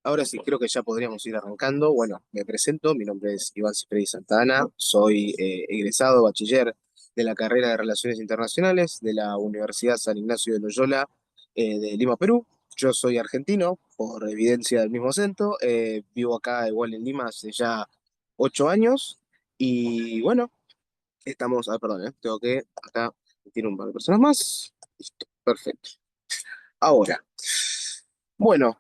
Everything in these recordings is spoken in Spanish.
Ahora sí, creo que ya podríamos ir arrancando. Bueno, me presento, mi nombre es Iván Cifredi Santana, soy egresado bachiller de la carrera de Relaciones Internacionales de la Universidad San Ignacio de Loyola de Lima, Perú. Yo soy argentino, por evidencia del mismo acento. Vivo acá igual en Lima hace ya 8 años y bueno, perdón, tengo que, acá tiene un par de personas más. Listo, perfecto. Ahora, bueno.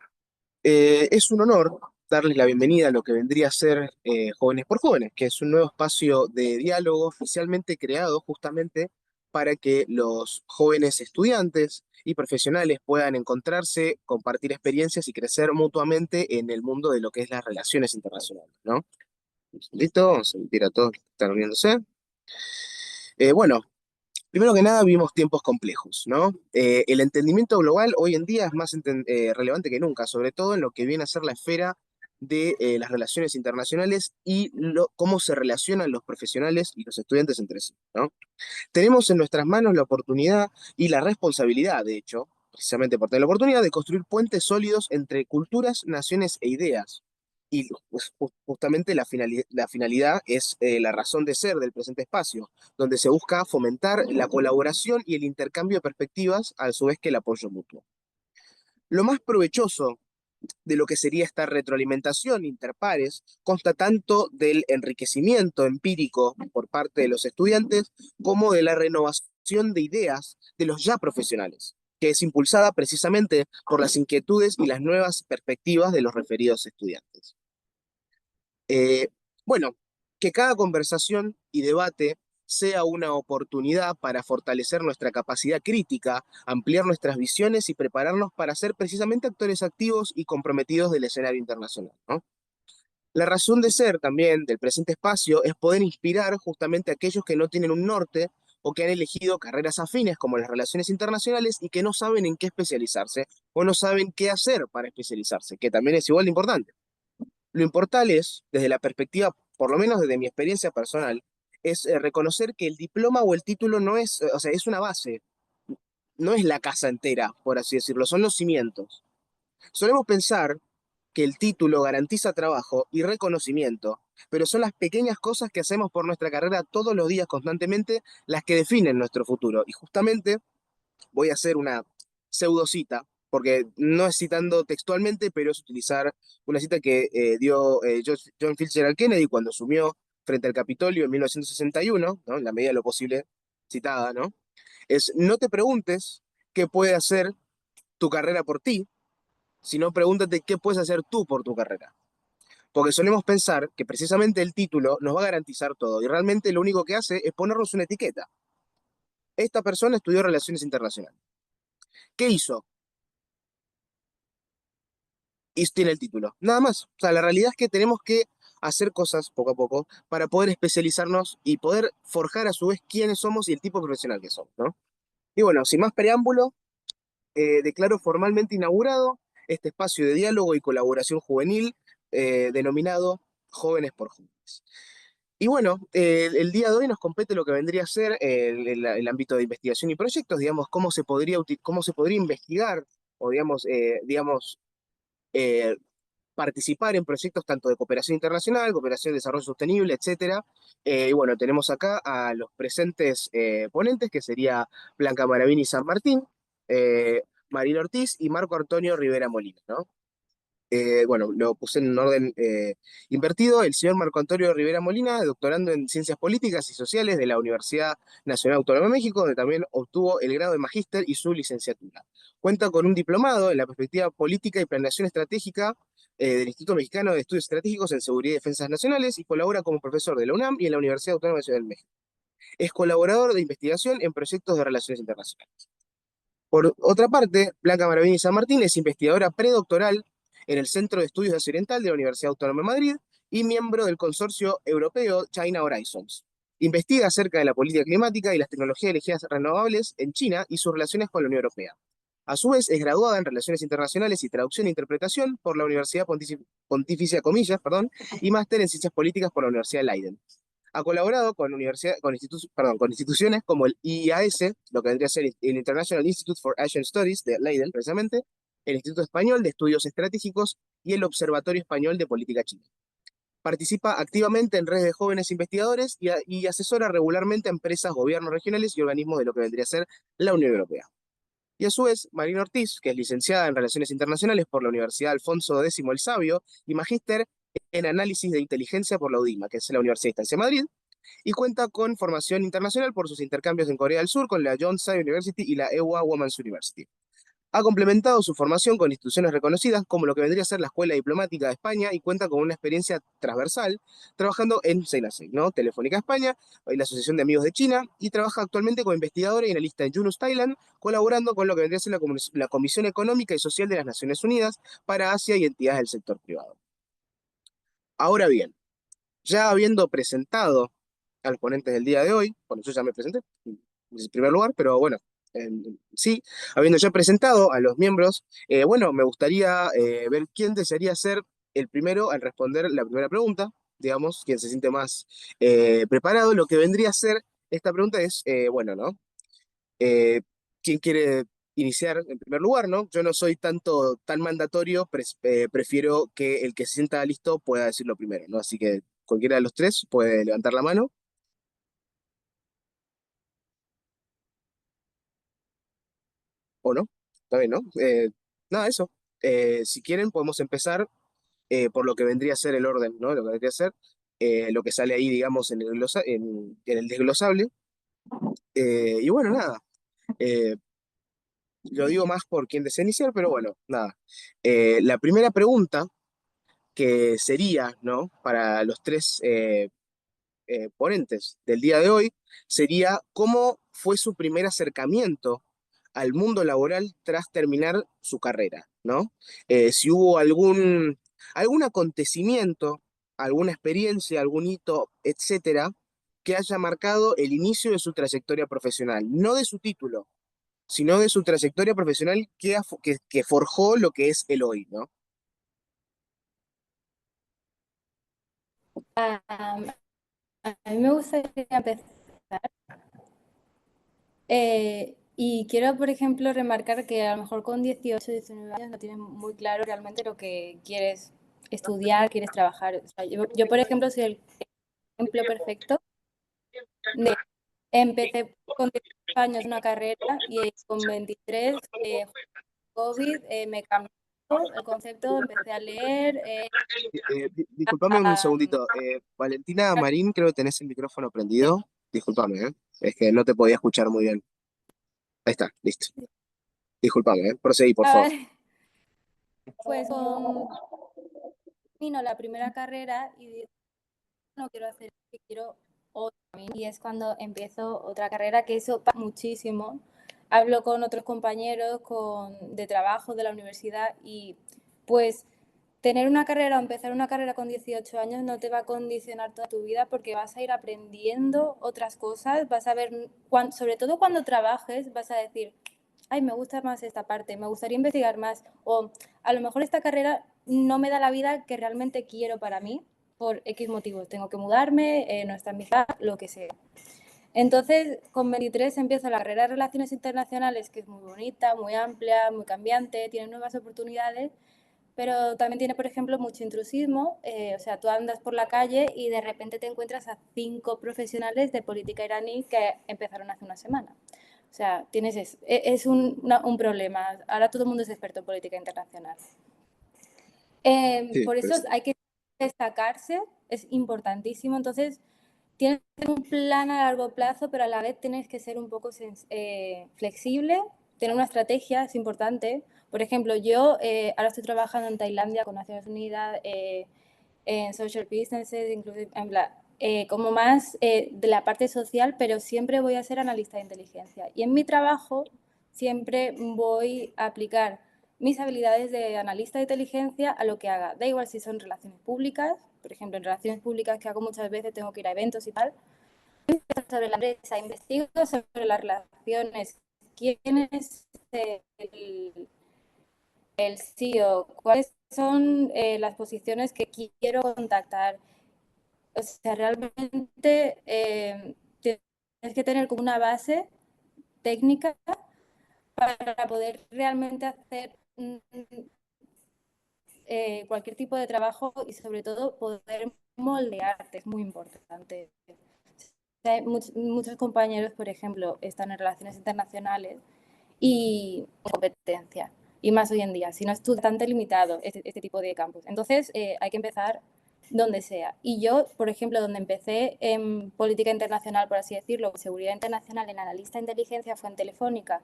Es un honor darles la bienvenida a lo que vendría a ser Jóvenes por Jóvenes, que es un nuevo espacio de diálogo oficialmente creado justamente para que los jóvenes estudiantes y profesionales puedan encontrarse, compartir experiencias y crecer mutuamente en el mundo de lo que es las relaciones internacionales, ¿no? Un segundito, vamos a invitar a todos los que están uniéndose. Bueno, primero que nada, vivimos tiempos complejos, ¿no? El entendimiento global hoy en día es más relevante que nunca, sobre todo en lo que viene a ser la esfera de las relaciones internacionales y cómo se relacionan los profesionales y los estudiantes entre sí, ¿no? Tenemos en nuestras manos la oportunidad y la responsabilidad, de hecho, precisamente por tener la oportunidad de construir puentes sólidos entre culturas, naciones e ideas. Y pues, justamente la finalidad es la razón de ser del presente espacio, donde se busca fomentar la colaboración y el intercambio de perspectivas, a su vez que el apoyo mutuo. Lo más provechoso de lo que sería esta retroalimentación interpares consta tanto del enriquecimiento empírico por parte de los estudiantes como de la renovación de ideas de los ya profesionales, que es impulsada precisamente por las inquietudes y las nuevas perspectivas de los referidos estudiantes. Eh, bueno, que cada conversación y debate sea una oportunidad para fortalecer nuestra capacidad crítica, ampliar nuestras visiones y prepararnos para ser precisamente actores activos y comprometidos del escenario internacional, ¿no? La razón de ser también del presente espacio es poder inspirar justamente a aquellos que no tienen un norte o que han elegido carreras afines como las relaciones internacionales y que no saben en qué especializarse o no saben qué hacer para especializarse, que también es igual de importante. Lo importante es, desde la perspectiva, por lo menos desde mi experiencia personal, es reconocer que el diploma o el título no es, o sea, es una base, no es la casa entera, por así decirlo, son los cimientos. Solemos pensar que el título garantiza trabajo y reconocimiento, pero son las pequeñas cosas que hacemos por nuestra carrera todos los días constantemente las que definen nuestro futuro. Y justamente voy a hacer una pseudocita, porque no es citando textualmente, pero es utilizar una cita que dio John Fitzgerald Kennedy cuando asumió frente al Capitolio en 1961, ¿no? En la medida de lo posible citada, ¿no? Es, no te preguntes qué puede hacer tu carrera por ti, sino pregúntate qué puedes hacer tú por tu carrera. Porque solemos pensar que precisamente el título nos va a garantizar todo y realmente lo único que hace es ponernos una etiqueta. Esta persona estudió Relaciones Internacionales. ¿Qué hizo? Y tiene el título. Nada más. O sea, la realidad es que tenemos que hacer cosas poco a poco para poder especializarnos y poder forjar a su vez quiénes somos y el tipo de profesional que somos, ¿no? Y bueno, sin más preámbulo, declaro formalmente inaugurado este espacio de diálogo y colaboración juvenil denominado Jóvenes por Jóvenes. Y bueno, el día de hoy nos compete lo que vendría a ser el ámbito de investigación y proyectos, digamos, cómo se podría investigar o eh, participar en proyectos tanto de cooperación internacional, cooperación de desarrollo sostenible, etcétera. Y bueno, tenemos acá a los presentes ponentes, que sería Blanca Maravini San Martín, Marina Ortiz y Marco Antonio Rivera Molina, ¿no? Bueno, lo puse en un orden invertido. El señor Marco Antonio Rivera Molina, doctorando en Ciencias Políticas y Sociales de la Universidad Nacional Autónoma de México, donde también obtuvo el grado de magíster y su licenciatura. Cuenta con un diplomado en la perspectiva política y planeación estratégica del Instituto Mexicano de Estudios Estratégicos en Seguridad y Defensas Nacionales y colabora como profesor de la UNAM y en la Universidad Autónoma de Ciudad de México. Es colaborador de investigación en proyectos de relaciones internacionales. Por otra parte, Blanca Maravini San Martín es investigadora predoctoral en el Centro de Estudios de Asia Oriental de la Universidad Autónoma de Madrid y miembro del consorcio europeo China Horizons. Investiga acerca de la política climática y las tecnologías de energías renovables en China y sus relaciones con la Unión Europea. A su vez, es graduada en Relaciones Internacionales y Traducción e Interpretación por la Universidad Pontificia Comillas, perdón, y máster en Ciencias Políticas por la Universidad de Leiden. Ha colaborado con instituciones como el IAS, lo que vendría a ser el International Institute for Asian Studies de Leiden, precisamente, el Instituto Español de Estudios Estratégicos y el Observatorio Español de Política China. Participa activamente en redes de jóvenes investigadores y asesora regularmente a empresas, gobiernos regionales y organismos de lo que vendría a ser la Unión Europea. Y a su vez, Marina Ortiz, que es licenciada en Relaciones Internacionales por la Universidad Alfonso X el Sabio y magíster en Análisis de Inteligencia por la UDIMA, que es la Universidad de Estancia de Madrid, y cuenta con formación internacional por sus intercambios en Corea del Sur con la Yonsei University y la Ewha Women's University. Ha complementado su formación con instituciones reconocidas como lo que vendría a ser la Escuela Diplomática de España y cuenta con una experiencia transversal trabajando en CENACEI, ¿no? Telefónica España y la Asociación de Amigos de China, y trabaja actualmente como investigadora y analista en Yunus, Thailand, colaborando con lo que vendría a ser la Comisión Económica y Social de las Naciones Unidas para Asia y entidades del sector privado. Ahora bien, ya habiendo presentado a los ponentes del día de hoy, bueno, yo ya me presenté en primer lugar, pero bueno, sí, habiendo ya presentado a los miembros, bueno, me gustaría ver quién desearía ser el primero al responder la primera pregunta, digamos, quién se siente más preparado. Lo que vendría a ser esta pregunta es, bueno, ¿no? Eh, ¿Quién quiere iniciar en primer lugar, ¿no? Yo no soy tan mandatorio, prefiero que el que se sienta listo pueda decirlo primero, ¿no? Así que cualquiera de los tres puede levantar la mano o no, está bien, ¿no? Nada, eso. Si quieren, podemos empezar por lo que vendría a ser el orden, ¿no? Lo que vendría a ser lo que sale ahí, digamos, en el desglosable. Y bueno, nada. eh, lo digo más por quien desea iniciar, pero bueno, nada. La primera pregunta que sería, ¿no? Para los tres ponentes del día de hoy sería cómo fue su primer acercamiento al mundo laboral tras terminar su carrera, ¿no? Si hubo algún acontecimiento, alguna experiencia, algún hito, etcétera, que haya marcado el inicio de su trayectoria profesional, no de su título, sino de su trayectoria profesional que forjó lo que es el hoy, ¿no? A mí me gustaría empezar y quiero, por ejemplo, remarcar que a lo mejor con 18, 19 años no tienes muy claro realmente lo que quieres estudiar, quieres trabajar. O sea, yo, por ejemplo, soy el ejemplo perfecto de empecé con 18 años una carrera y con 23, COVID, me cambió el concepto, empecé a leer. Disculpame un segundito. Valentina Marín, creo que tenés el micrófono prendido. Disculpame, ¿eh? Es que no te podía escuchar muy bien. Ahí está, listo. Disculpame, ¿eh? Proseguí, por favor. Pues vino la primera carrera y dije, no quiero hacer, quiero otra. Y es cuando empiezo otra carrera, que eso pasa muchísimo. Hablo con otros compañeros de trabajo de la universidad y pues tener una carrera o empezar una carrera con 18 años no te va a condicionar toda tu vida porque vas a ir aprendiendo otras cosas, vas a ver, sobre todo cuando trabajes, vas a decir, ay, me gusta más esta parte, me gustaría investigar más, o a lo mejor esta carrera no me da la vida que realmente quiero para mí, por X motivos, tengo que mudarme, no está en mi casa, lo que sea. Entonces, con 23 empiezo la carrera de Relaciones Internacionales, que es muy bonita, muy amplia, muy cambiante, tiene nuevas oportunidades, pero también tiene, por ejemplo, mucho intrusismo. O sea, tú andas por la calle y de repente te encuentras a 5 profesionales de política iraní que empezaron hace una semana. O sea, es un problema. Ahora todo el mundo es experto en política internacional. Sí, Por eso pues, hay que destacarse, es importantísimo. Entonces, tienes un plan a largo plazo, pero a la vez tienes que ser un poco flexible, tener una estrategia, es importante. Por ejemplo, yo ahora estoy trabajando en Tailandia con Naciones Unidas, en social businesses, inclusive, como más de la parte social, pero siempre voy a ser analista de inteligencia. Y en mi trabajo siempre voy a aplicar mis habilidades de analista de inteligencia a lo que haga. Da igual si son relaciones públicas, por ejemplo, en relaciones públicas que hago muchas veces tengo que ir a eventos y tal, sobre la empresa, investigo sobre las relaciones, quién es el CEO, cuáles son las posiciones que quiero contactar. O sea, realmente tienes que tener como una base técnica para poder realmente hacer cualquier tipo de trabajo y sobre todo poder moldearte, es muy importante. Hay muchos compañeros, por ejemplo, están en relaciones internacionales y competencia. Y más hoy en día, si no es bastante limitado este tipo de campos. Entonces, hay que empezar donde sea. Y yo, por ejemplo, donde empecé en política internacional, por así decirlo, seguridad internacional, en analista de inteligencia, fue en Telefónica,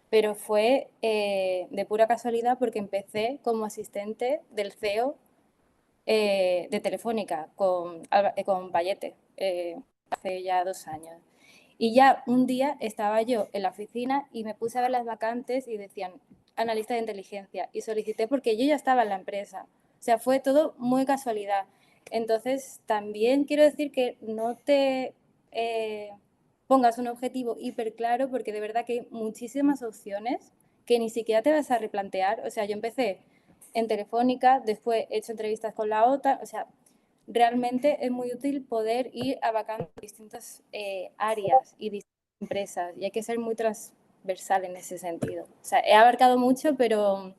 pero fue de pura casualidad porque empecé como asistente del CEO de Telefónica con Vallete, hace ya 2 años. Y ya un día estaba yo en la oficina y me puse a ver las vacantes y decían analista de inteligencia y solicité porque yo ya estaba en la empresa. O sea, fue todo muy casualidad. Entonces, también quiero decir que no te pongas un objetivo hiper claro porque de verdad que hay muchísimas opciones que ni siquiera te vas a replantear. O sea, yo empecé en Telefónica, después he hecho entrevistas con la OTAN, o sea, realmente es muy útil poder ir abarcando distintas áreas y distintas empresas y hay que ser muy transversal en ese sentido. O sea, he abarcado mucho, pero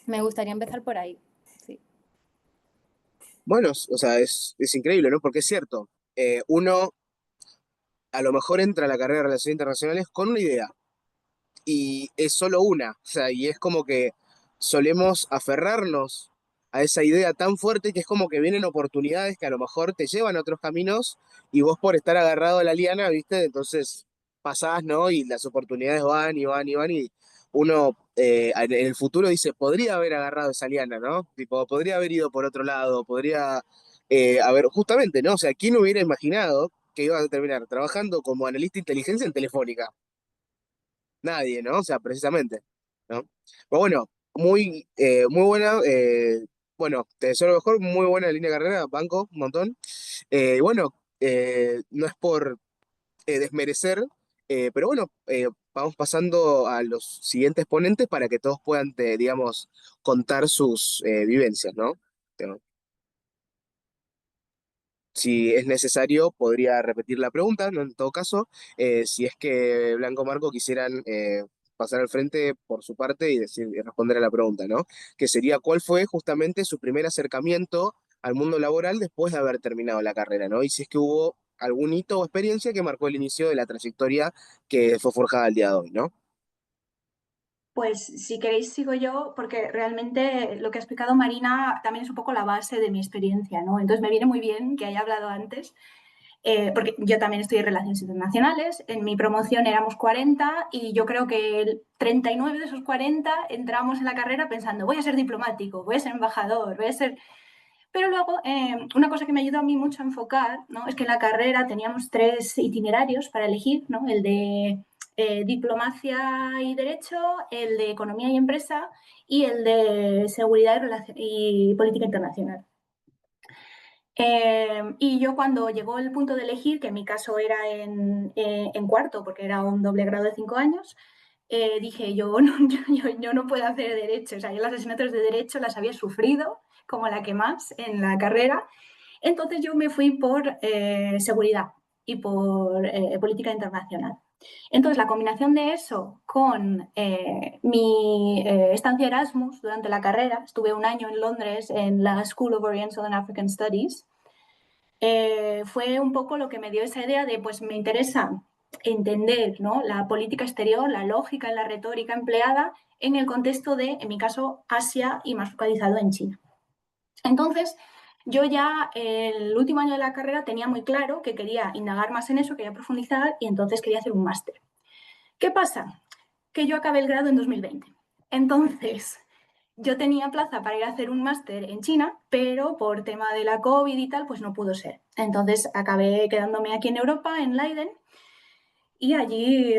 me gustaría empezar por ahí. Sí. Bueno, o sea, es increíble, ¿no? Porque es cierto, uno a lo mejor entra a la carrera de Relaciones Internacionales con una idea y es solo una, o sea, y es como que solemos aferrarnos a esa idea tan fuerte que es como que vienen oportunidades que a lo mejor te llevan a otros caminos y vos por estar agarrado a la liana, ¿viste? Entonces pasás, ¿no? Y las oportunidades van y van y van y uno en el futuro dice, podría haber agarrado esa liana, ¿no? Tipo, podría haber ido por otro lado, podría haber, justamente, ¿no? O sea, ¿quién hubiera imaginado que iba a terminar trabajando como analista de inteligencia en Telefónica? Nadie, ¿no? O sea, precisamente, ¿no? Pero bueno, muy buena, bueno, te deseo lo mejor, muy buena línea de carrera, banco, un montón. Y bueno, no es por desmerecer, pero bueno, vamos pasando a los siguientes ponentes para que todos puedan, digamos, contar sus vivencias, ¿no? Si es necesario, podría repetir la pregunta, ¿no? En todo caso, si es que Blanco Marco quisieran pasar al frente por su parte y decir, y responder a la pregunta, ¿no? Que sería, ¿cuál fue justamente su primer acercamiento al mundo laboral después de haber terminado la carrera, ¿no? Y si es que hubo algún hito o experiencia que marcó el inicio de la trayectoria que fue forjada al día de hoy, ¿no? Pues si queréis sigo yo, porque realmente lo que ha explicado Marina también es un poco la base de mi experiencia, ¿no? Entonces me viene muy bien que haya hablado antes, porque yo también estoy en Relaciones Internacionales, en mi promoción éramos 40 y yo creo que el 39 de esos 40 entramos en la carrera pensando, voy a ser diplomático, voy a ser embajador, voy a ser... Pero luego, una cosa que me ayudó a mí mucho a enfocar, ¿no? Es que en la carrera teníamos 3 itinerarios para elegir, ¿no? El de diplomacia y derecho, el de economía y empresa y el de seguridad y política internacional. Y yo cuando llegó el punto de elegir, que en mi caso era en cuarto, porque era un doble grado de 5 años, dije, yo no puedo hacer derecho. O sea, yo las asignaturas de derecho las había sufrido como la que más en la carrera. Entonces yo me fui por seguridad y por política internacional. Entonces la combinación de eso con mi estancia Erasmus durante la carrera, estuve un año en Londres en la School of Oriental and African Studies, fue un poco lo que me dio esa idea de, pues me interesa entender, ¿no? La política exterior, la lógica y la retórica empleada en el contexto de, en mi caso, Asia y más focalizado en China. Entonces, yo ya el último año de la carrera tenía muy claro que quería indagar más en eso, quería profundizar y entonces quería hacer un máster. ¿Qué pasa? Que yo acabé el grado en 2020. Entonces, yo tenía plaza para ir a hacer un máster en China, pero por tema de la COVID y tal, pues no pudo ser. Entonces acabé quedándome aquí en Europa, en Leiden, y allí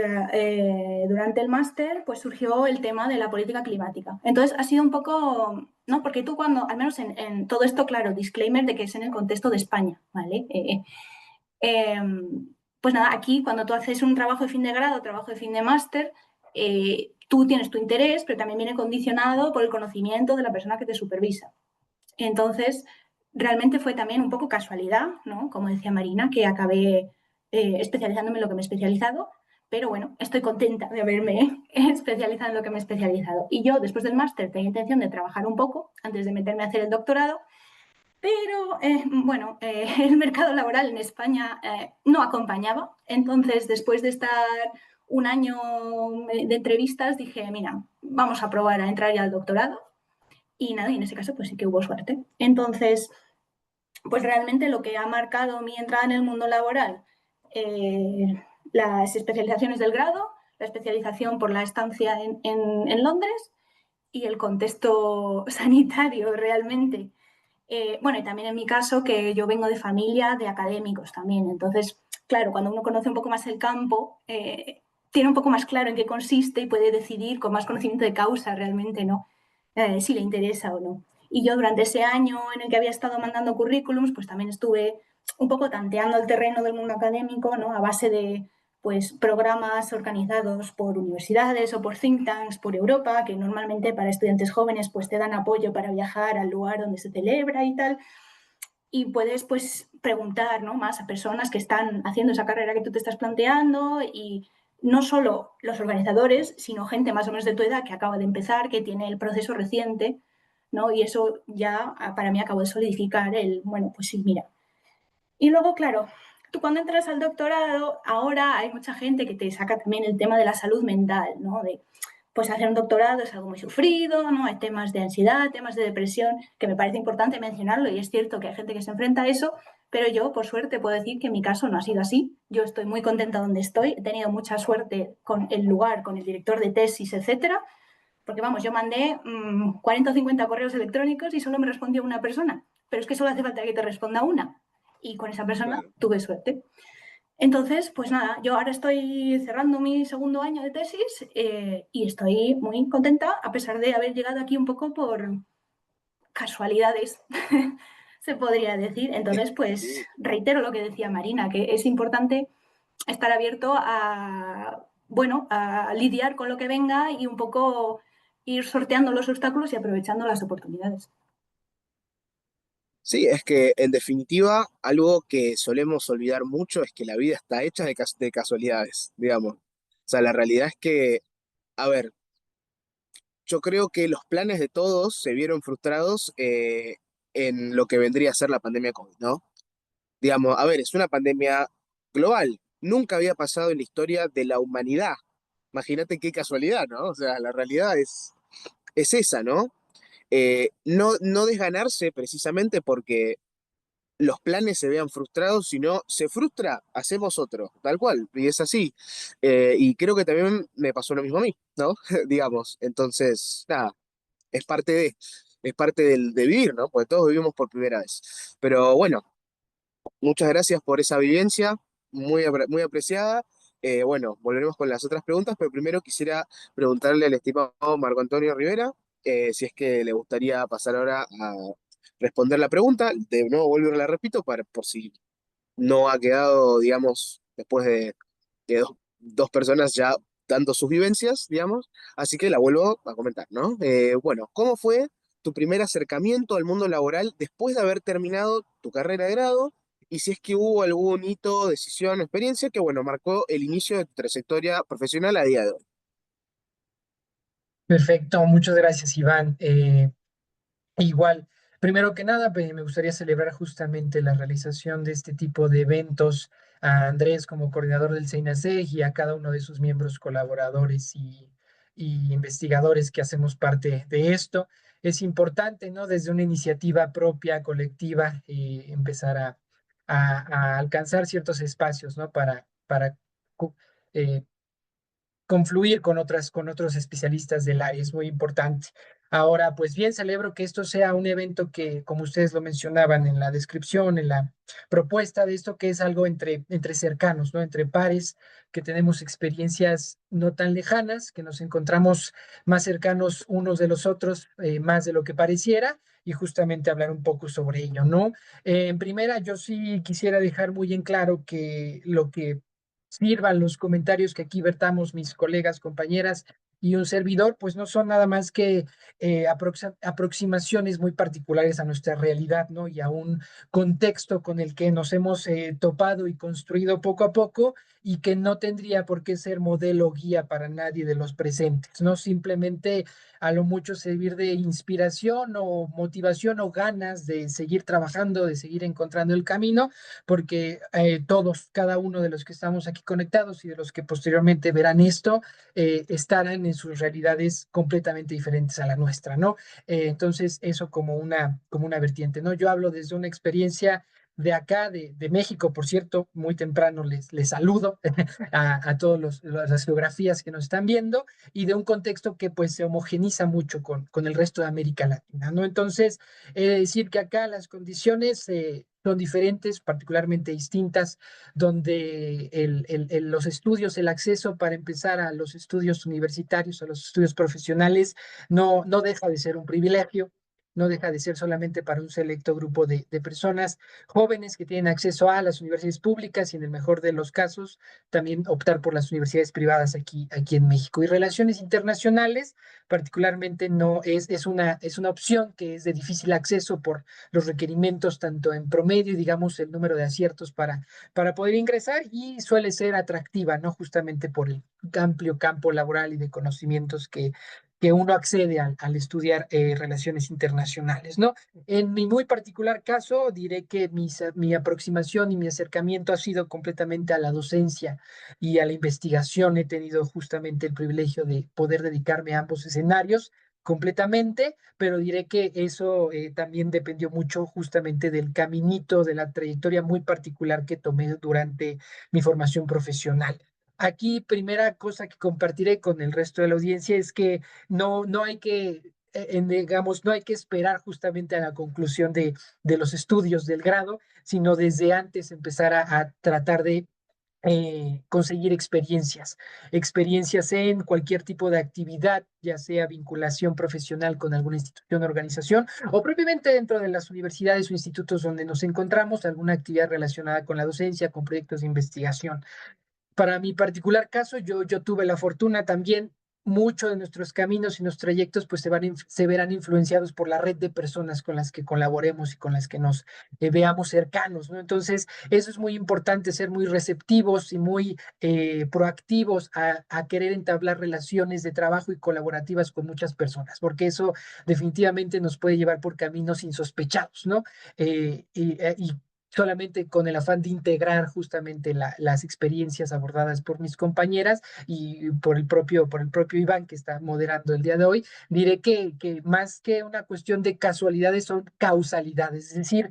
durante el máster pues surgió el tema de la política climática. Entonces ha sido un poco, ¿no? Porque tú cuando, al menos en todo esto, claro, disclaimer de que es en el contexto de España, ¿vale? Eh, pues nada, aquí cuando tú haces un trabajo de fin de grado, trabajo de fin de máster, tú tienes tu interés, pero también viene condicionado por el conocimiento de la persona que te supervisa. Entonces, realmente fue también un poco casualidad, ¿no? Como decía Marina, que acabé especializándome en lo que me he especializado, pero bueno, estoy contenta de haberme especializado en lo que me he especializado. Y yo, después del máster, tenía intención de trabajar un poco antes de meterme a hacer el doctorado, pero bueno, el mercado laboral en España no acompañaba. Entonces, después de estar un año de entrevistas, dije, mira, vamos a probar a entrar ya al doctorado. Y nada, y en ese caso pues sí que hubo suerte. Entonces, pues realmente lo que ha marcado mi entrada en el mundo laboral, las especializaciones del grado, la especialización por la estancia en Londres y el contexto sanitario realmente. Bueno, y también en mi caso, que yo vengo de familia de académicos también. Entonces, claro, cuando uno conoce un poco más el campo, tiene un poco más claro en qué consiste y puede decidir con más conocimiento de causa realmente, ¿no? Si le interesa o no. Y yo durante ese año en el que había estado mandando currículums, pues también estuve un poco tanteando el terreno del mundo académico, ¿no? A base de pues, programas organizados por universidades o por think tanks por Europa, que normalmente para estudiantes jóvenes pues, te dan apoyo para viajar al lugar donde se celebra y tal. Y puedes pues, preguntar, ¿no? Más a personas que están haciendo esa carrera que tú te estás planteando y no solo los organizadores, sino gente más o menos de tu edad que acaba de empezar, que tiene el proceso reciente, ¿no? Y eso ya para mí acabó de solidificar el, bueno, pues sí, mira. Y luego, claro, tú cuando entras al doctorado, ahora hay mucha gente que te saca también el tema de la salud mental, ¿no? De, pues hacer un doctorado es algo muy sufrido, ¿no? Hay temas de ansiedad, temas de depresión, que me parece importante mencionarlo y es cierto que hay gente que se enfrenta a eso, pero yo, por suerte, puedo decir que en mi caso no ha sido así. Yo estoy muy contenta donde estoy, he tenido mucha suerte con el lugar, con el director de tesis, etcétera, porque vamos, yo mandé 40 o 50 correos electrónicos y solo me respondió una persona, pero es que solo hace falta que te responda una y con esa persona Claro. tuve suerte. Entonces, pues nada, yo ahora estoy cerrando mi segundo año de tesis y estoy muy contenta a pesar de haber llegado aquí un poco por casualidades, se podría decir. Entonces, pues Sí. reitero lo que decía Marina, que es importante estar abierto a, bueno, a lidiar con lo que venga y un poco ir sorteando los obstáculos y aprovechando las oportunidades. Sí, es que en definitiva algo que solemos olvidar mucho es que la vida está hecha de casualidades, digamos. O sea, la realidad es que, a ver, yo creo que los planes de todos se vieron frustrados en lo que vendría a ser la pandemia COVID, ¿no? Digamos, a ver, es una pandemia global. Nunca había pasado en la historia de la humanidad. Imagínate qué casualidad, ¿no? O sea, la realidad es esa, ¿no? No desganarse precisamente porque los planes se vean frustrados, sino se frustra, hacemos otro, tal cual, y es así. Y creo que también me pasó lo mismo a mí, ¿no? Digamos, entonces, nada, es parte es parte de vivir, ¿no? Porque todos vivimos por primera vez. Pero bueno, muchas gracias por esa vivencia, muy apreciada. Bueno, volveremos con las otras preguntas, pero primero quisiera preguntarle al estimado Marco Antonio Rivera si es que le gustaría pasar ahora a responder la pregunta. De nuevo, vuelvo y la repito, por si no ha quedado, digamos, después de dos personas ya dando sus vivencias, digamos. Así que la vuelvo a comentar, ¿no? Bueno, ¿cómo fue tu primer acercamiento al mundo laboral después de haber terminado tu carrera de grado? Y si es que hubo algún hito, decisión, experiencia que, bueno, marcó el inicio de tu trayectoria profesional a día de hoy. Perfecto, muchas gracias, Iván. Igual, primero que nada, me gustaría celebrar justamente la realización de este tipo de eventos a Andrés como coordinador del CEINASEG y a cada uno de sus miembros colaboradores y investigadores que hacemos parte de esto. Es importante, ¿no? Desde una iniciativa propia, colectiva, empezar a alcanzar ciertos espacios, ¿no? Para cu- eh, confluir con otros especialistas del área, es muy importante. Ahora, pues bien, celebro que esto sea un evento que, como ustedes lo mencionaban en la descripción, en la propuesta de esto, que es algo entre cercanos, ¿no? Entre pares, que tenemos experiencias no tan lejanas, que nos encontramos más cercanos unos de los otros, más de lo que pareciera, y justamente hablar un poco sobre ello, ¿no? En primera, yo sí quisiera dejar muy en claro que lo que sirvan los comentarios que aquí vertamos mis colegas, compañeras, y un servidor, pues no son nada más que aproximaciones muy particulares a nuestra realidad, ¿no? Y a un contexto con el que nos hemos topado y construido poco a poco y que no tendría por qué ser modelo o guía para nadie de los presentes, ¿no? Simplemente a lo mucho servir de inspiración o motivación o ganas de seguir trabajando, de seguir encontrando el camino, porque todos, cada uno de los que estamos aquí conectados y de los que posteriormente verán esto, estarán en sus realidades completamente diferentes a la nuestra, ¿no? Entonces, eso como una vertiente, ¿no? Yo hablo desde una experiencia de acá, de México, por cierto, muy temprano les saludo a todos las geografías que nos están viendo y de un contexto que pues se homogeniza mucho con el resto de América Latina, ¿no? Entonces, he de decir que acá las condiciones son diferentes, particularmente distintas, donde los estudios, el acceso para empezar a los estudios universitarios, a los estudios profesionales, no deja de ser un privilegio. No deja de ser solamente para un selecto grupo de personas jóvenes que tienen acceso a las universidades públicas y en el mejor de los casos también optar por las universidades privadas aquí en México. Y relaciones internacionales, particularmente, no es una opción que es de difícil acceso por los requerimientos, tanto en promedio y digamos el número de aciertos para poder ingresar y suele ser atractiva, ¿no? Justamente por el amplio campo laboral y de conocimientos que uno accede al estudiar relaciones internacionales, ¿no? En mi muy particular caso, diré que mi aproximación y mi acercamiento ha sido completamente a la docencia y a la investigación. He tenido justamente el privilegio de poder dedicarme a ambos escenarios completamente, pero diré que eso también dependió mucho justamente del caminito, de la trayectoria muy particular que tomé durante mi formación profesional. Aquí, primera cosa que compartiré con el resto de la audiencia es que no hay que digamos, no hay que esperar justamente a la conclusión de los estudios del grado, sino desde antes empezar a tratar de conseguir experiencias en cualquier tipo de actividad, ya sea vinculación profesional con alguna institución o organización, o propiamente dentro de las universidades o institutos donde nos encontramos, alguna actividad relacionada con la docencia, con proyectos de investigación. Para mi particular caso, yo tuve la fortuna también, muchos de nuestros caminos y nuestros trayectos pues se verán influenciados por la red de personas con las que colaboremos y con las que nos veamos cercanos, ¿no? Entonces, eso es muy importante, ser muy receptivos y muy proactivos a querer entablar relaciones de trabajo y colaborativas con muchas personas, porque eso definitivamente nos puede llevar por caminos insospechados, ¿no? Y solamente con el afán de integrar justamente las experiencias abordadas por mis compañeras y por el propio Iván que está moderando el día de hoy, diré que más que una cuestión de casualidades son causalidades, es decir,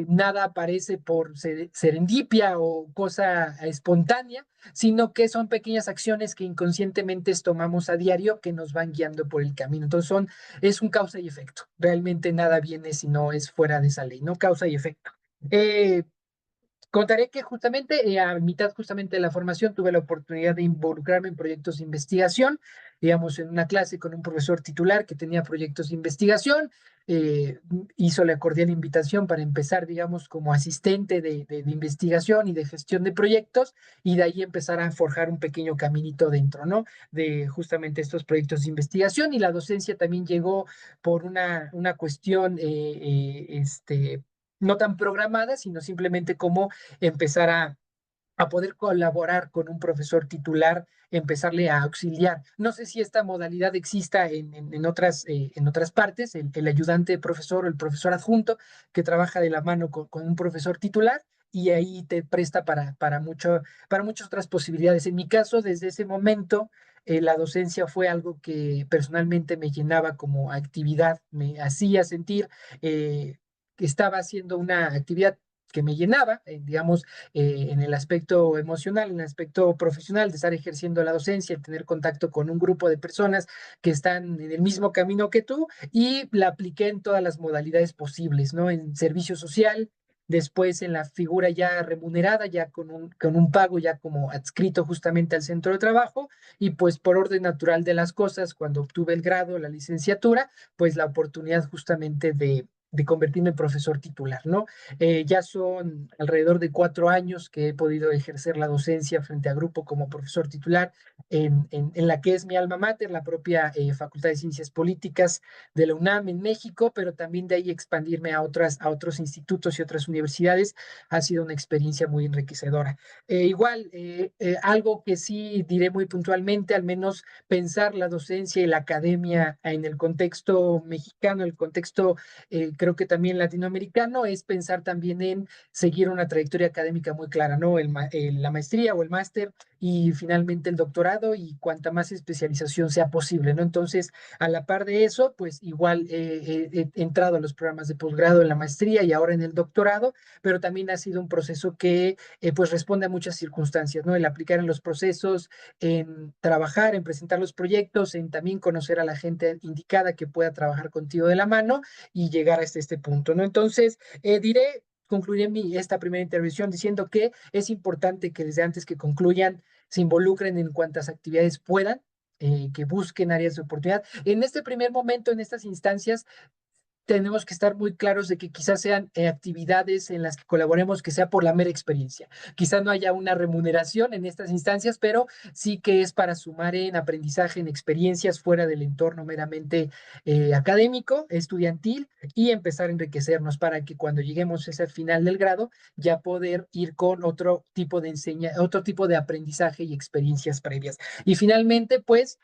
nada aparece por serendipia o cosa espontánea, sino que son pequeñas acciones que inconscientemente tomamos a diario que nos van guiando por el camino. Entonces es un causa y efecto. Realmente nada viene si no es fuera de esa ley, no causa y efecto. Eh, Contaré que justamente a mitad justamente de la formación tuve la oportunidad de involucrarme en proyectos de investigación, digamos, en una clase con un profesor titular que tenía proyectos de investigación, hizo la cordial invitación para empezar, digamos, como asistente de investigación y de gestión de proyectos, y de ahí empezar a forjar un pequeño caminito dentro, ¿no? De justamente estos proyectos de investigación, y la docencia también llegó por una cuestión, no tan programada, sino simplemente como empezar a poder colaborar con un profesor titular, empezarle a auxiliar. No sé si esta modalidad exista en otras partes, el ayudante de profesor o el profesor adjunto que trabaja de la mano con un profesor titular y ahí te presta para muchas otras posibilidades. En mi caso, desde ese momento, la docencia fue algo que personalmente me llenaba como actividad, me hacía sentir que estaba haciendo una actividad que me llenaba, digamos, en el aspecto emocional, en el aspecto profesional, de estar ejerciendo la docencia, el tener contacto con un grupo de personas que están en el mismo camino que tú, y la apliqué en todas las modalidades posibles, ¿no? En servicio social, después en la figura ya remunerada, ya con un pago ya como adscrito justamente al centro de trabajo, y pues por orden natural de las cosas, cuando obtuve el grado, la licenciatura, pues la oportunidad justamente de convertirme en profesor titular, ¿no? Ya son alrededor de 4 años que he podido ejercer la docencia frente a grupo como profesor titular en la que es mi alma mater, la propia Facultad de Ciencias Políticas de la UNAM en México, pero también de ahí expandirme a otros institutos y otras universidades ha sido una experiencia muy enriquecedora. Algo que sí diré muy puntualmente, al menos pensar la docencia y la academia en el contexto mexicano, el contexto creo que también latinoamericano, es pensar también en seguir una trayectoria académica muy clara, ¿no? La maestría o el máster y finalmente el doctorado y cuanta más especialización sea posible, ¿no? Entonces, a la par de eso, pues igual he entrado a los programas de posgrado en la maestría y ahora en el doctorado, pero también ha sido un proceso que pues responde a muchas circunstancias, ¿no? El aplicar en los procesos, en trabajar, en presentar los proyectos, en también conocer a la gente indicada que pueda trabajar contigo de la mano y llegar hasta este punto, ¿no? Entonces, concluiré esta primera intervención diciendo que es importante que desde antes que concluyan se involucren en cuantas actividades puedan, que busquen áreas de oportunidad. En este primer momento, en estas instancias, tenemos que estar muy claros de que quizás sean actividades en las que colaboremos que sea por la mera experiencia. Quizás no haya una remuneración en estas instancias, pero sí que es para sumar en aprendizaje, en experiencias fuera del entorno meramente académico, estudiantil y empezar a enriquecernos para que cuando lleguemos a ese final del grado ya poder ir con otro tipo de otro tipo de aprendizaje y experiencias previas. Y finalmente, pues,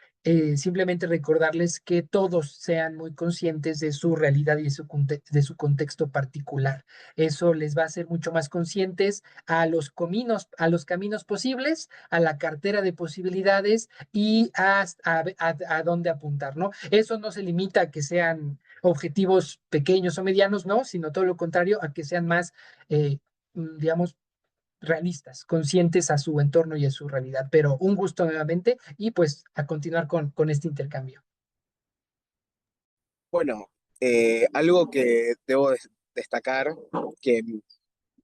simplemente recordarles que todos sean muy conscientes de su realidad y de su contexto particular. Eso les va a hacer mucho más conscientes a los caminos posibles, a la cartera de posibilidades y a dónde apuntar, ¿no? Eso no se limita a que sean objetivos pequeños o medianos, ¿no? Sino todo lo contrario, a que sean más, digamos, realistas, conscientes a su entorno y a su realidad. Pero un gusto nuevamente y pues a continuar con este intercambio. Bueno, algo que debo destacar, que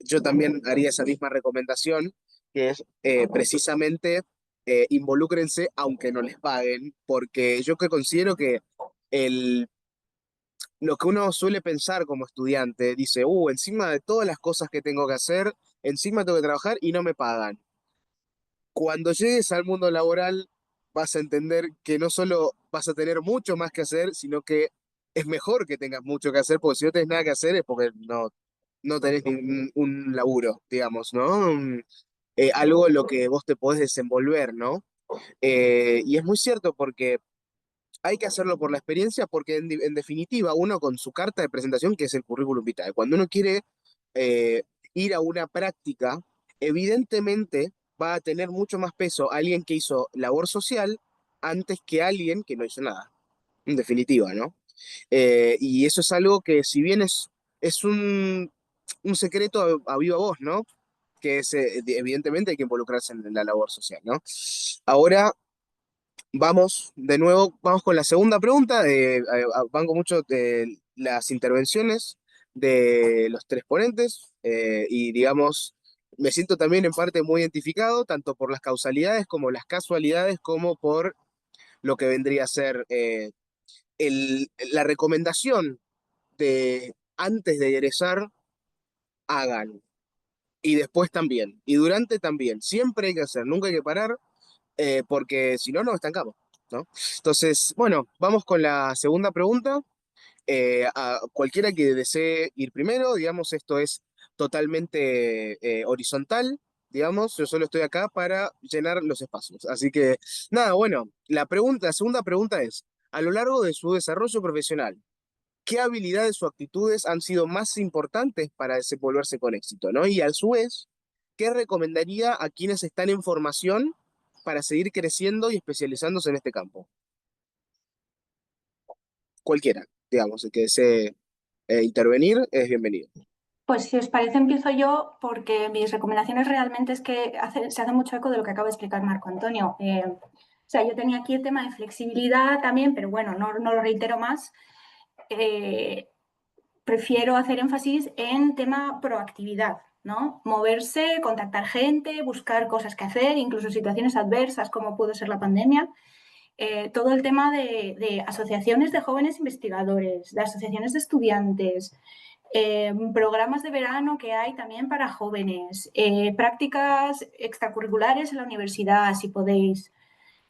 yo también haría esa misma recomendación, que es precisamente involúcrense aunque no les paguen, porque yo que considero que el, lo que uno suele pensar como estudiante, dice, encima de todas las cosas que tengo que hacer, encima tengo que trabajar y no me pagan. Cuando llegues al mundo laboral, vas a entender que no solo vas a tener mucho más que hacer, sino que es mejor que tengas mucho que hacer, porque si no tenés nada que hacer es porque no tenés un laburo, digamos, ¿no? Algo en lo que vos te podés desenvolver, ¿no? Y es muy cierto porque hay que hacerlo por la experiencia, porque en definitiva uno con su carta de presentación, que es el currículum vitae, cuando uno quiere eh, ir a una práctica, evidentemente va a tener mucho más peso alguien que hizo labor social antes que alguien que no hizo nada, en definitiva, ¿no? Y eso es algo que si bien es un secreto a viva voz, ¿no? Que es, evidentemente hay que involucrarse en la labor social, ¿no? Ahora vamos, de nuevo, vamos con la segunda pregunta. Banco mucho de las intervenciones de los tres ponentes y, digamos, me siento también en parte muy identificado, tanto por las causalidades como las casualidades, como por lo que vendría a ser la recomendación de antes de egresar, hagan. Y después también. Y durante también. Siempre hay que hacer, nunca hay que parar porque si no, nos estancamos, ¿no? Entonces, bueno, vamos con la segunda pregunta. A cualquiera que desee ir primero, digamos, esto es totalmente horizontal, digamos, yo solo estoy acá para llenar los espacios. Así que, nada, bueno, la segunda pregunta es, a lo largo de su desarrollo profesional, ¿qué habilidades o actitudes han sido más importantes para desenvolverse con éxito, ¿no? Y a su vez, ¿qué recomendaría a quienes están en formación para seguir creciendo y especializándose en este campo? Cualquiera, digamos, el que desee intervenir es bienvenido. Pues si os parece, empiezo yo porque mis recomendaciones realmente es que se hace mucho eco de lo que acaba de explicar Marco Antonio. O sea, yo tenía aquí el tema de flexibilidad también, pero bueno, no lo reitero más. Prefiero hacer énfasis en tema proactividad, ¿no? Moverse, contactar gente, buscar cosas que hacer, incluso situaciones adversas como pudo ser la pandemia. todo el tema de asociaciones de jóvenes investigadores, de asociaciones de estudiantes, programas de verano que hay también para jóvenes, prácticas extracurriculares en la universidad, si podéis.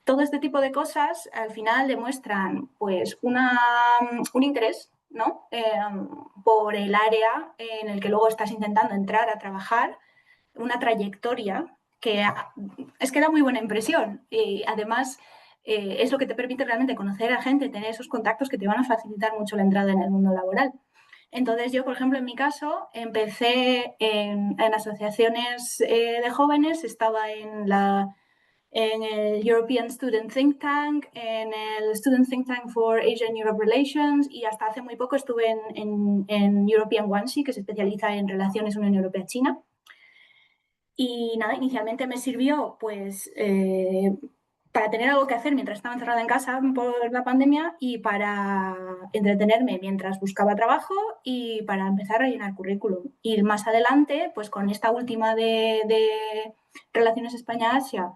Todo este tipo de cosas al final demuestran pues un interés, ¿no? Por el área en el que luego estás intentando entrar a trabajar, una trayectoria que es que da muy buena impresión y además es lo que te permite realmente conocer a gente, tener esos contactos que te van a facilitar mucho la entrada en el mundo laboral. Entonces yo, por ejemplo, en mi caso, empecé en asociaciones de jóvenes, estaba en el European Student Think Tank, en el Student Think Tank for Asian-Europe Relations y hasta hace muy poco estuve en European ONESI, que se especializa en relaciones Unión Europea-China. Y nada, inicialmente me sirvió pues para tener algo que hacer mientras estaba encerrada en casa por la pandemia y para entretenerme mientras buscaba trabajo y para empezar a llenar currículum. Y más adelante, pues con esta última de Relaciones España-Asia,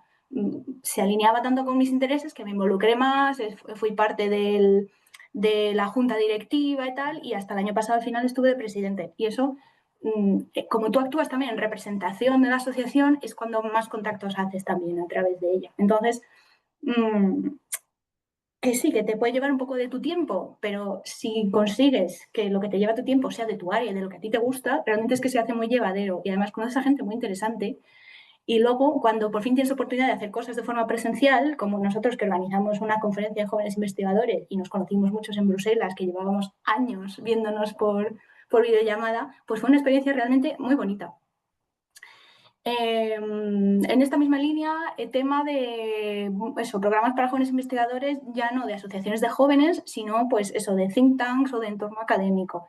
se alineaba tanto con mis intereses que me involucré más, fui parte de la junta directiva y tal, y hasta el año pasado al final estuve de presidente. Y eso como tú actúas también en representación de la asociación, es cuando más contactos haces también a través de ella. Entonces, que sí, que te puede llevar un poco de tu tiempo, pero si consigues que lo que te lleva tu tiempo sea de tu área, de lo que a ti te gusta, realmente es que se hace muy llevadero y además conoces a gente muy interesante. Y luego, cuando por fin tienes oportunidad de hacer cosas de forma presencial, como nosotros que organizamos una conferencia de jóvenes investigadores y nos conocimos muchos en Bruselas, que llevábamos años viéndonos por videollamada, pues fue una experiencia realmente muy bonita. En esta misma línea, el tema de eso, programas para jóvenes investigadores, ya no de asociaciones de jóvenes, sino pues eso, de think tanks o de entorno académico.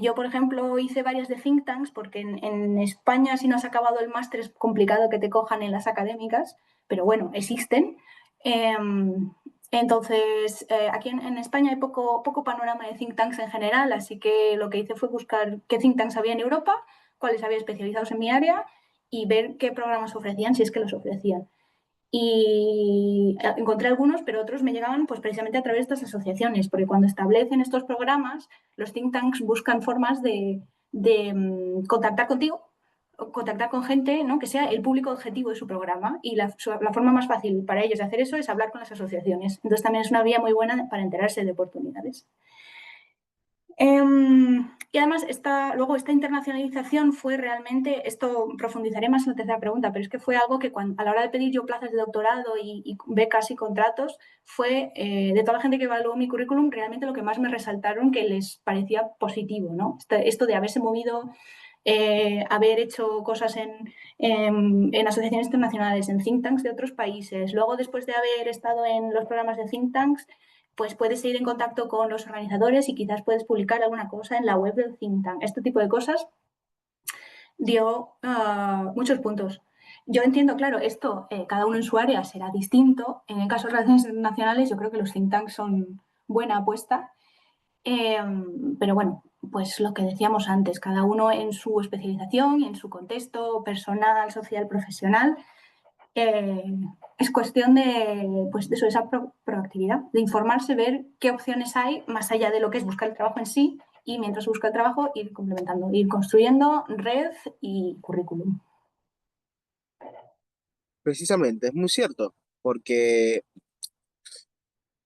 Yo, por ejemplo, hice varias de think tanks porque en España, si no has acabado el máster, es complicado que te cojan en las académicas, pero bueno, existen. Entonces, aquí en España hay poco panorama de think tanks en general, así que lo que hice fue buscar qué think tanks había en Europa, cuáles había especializados en mi área y ver qué programas ofrecían, si es que los ofrecían. Y encontré algunos, pero otros me llegaban pues precisamente a través de estas asociaciones, porque cuando establecen estos programas, los think tanks buscan formas de contactar contigo, contactar con gente, ¿no? Que sea el público objetivo de su programa y la forma más fácil para ellos de hacer eso es hablar con las asociaciones. Entonces también es una vía muy buena para enterarse de oportunidades. Y además, luego esta internacionalización fue realmente, esto profundizaré más en la tercera pregunta, pero es que fue algo que a la hora de pedir yo plazas de doctorado y becas y contratos, fue de toda la gente que evaluó mi currículum, realmente lo que más me resaltaron que les parecía positivo, ¿no? Esto de haberse movido, haber hecho cosas en asociaciones internacionales, en think tanks de otros países, luego después de haber estado en los programas de think tanks, pues puedes ir en contacto con los organizadores y quizás puedes publicar alguna cosa en la web del think tank. Este tipo de cosas dio muchos puntos. Yo entiendo, claro, esto cada uno en su área será distinto. En el caso de relaciones internacionales, yo creo que los think tanks son buena apuesta. Pero bueno, pues lo que decíamos antes, cada uno en su especialización y en su contexto personal, social, profesional, es cuestión de, pues de eso, esa proactividad, de informarse, ver qué opciones hay más allá de lo que es buscar el trabajo en sí y mientras busca el trabajo ir complementando, ir construyendo red y currículum. Precisamente, es muy cierto, porque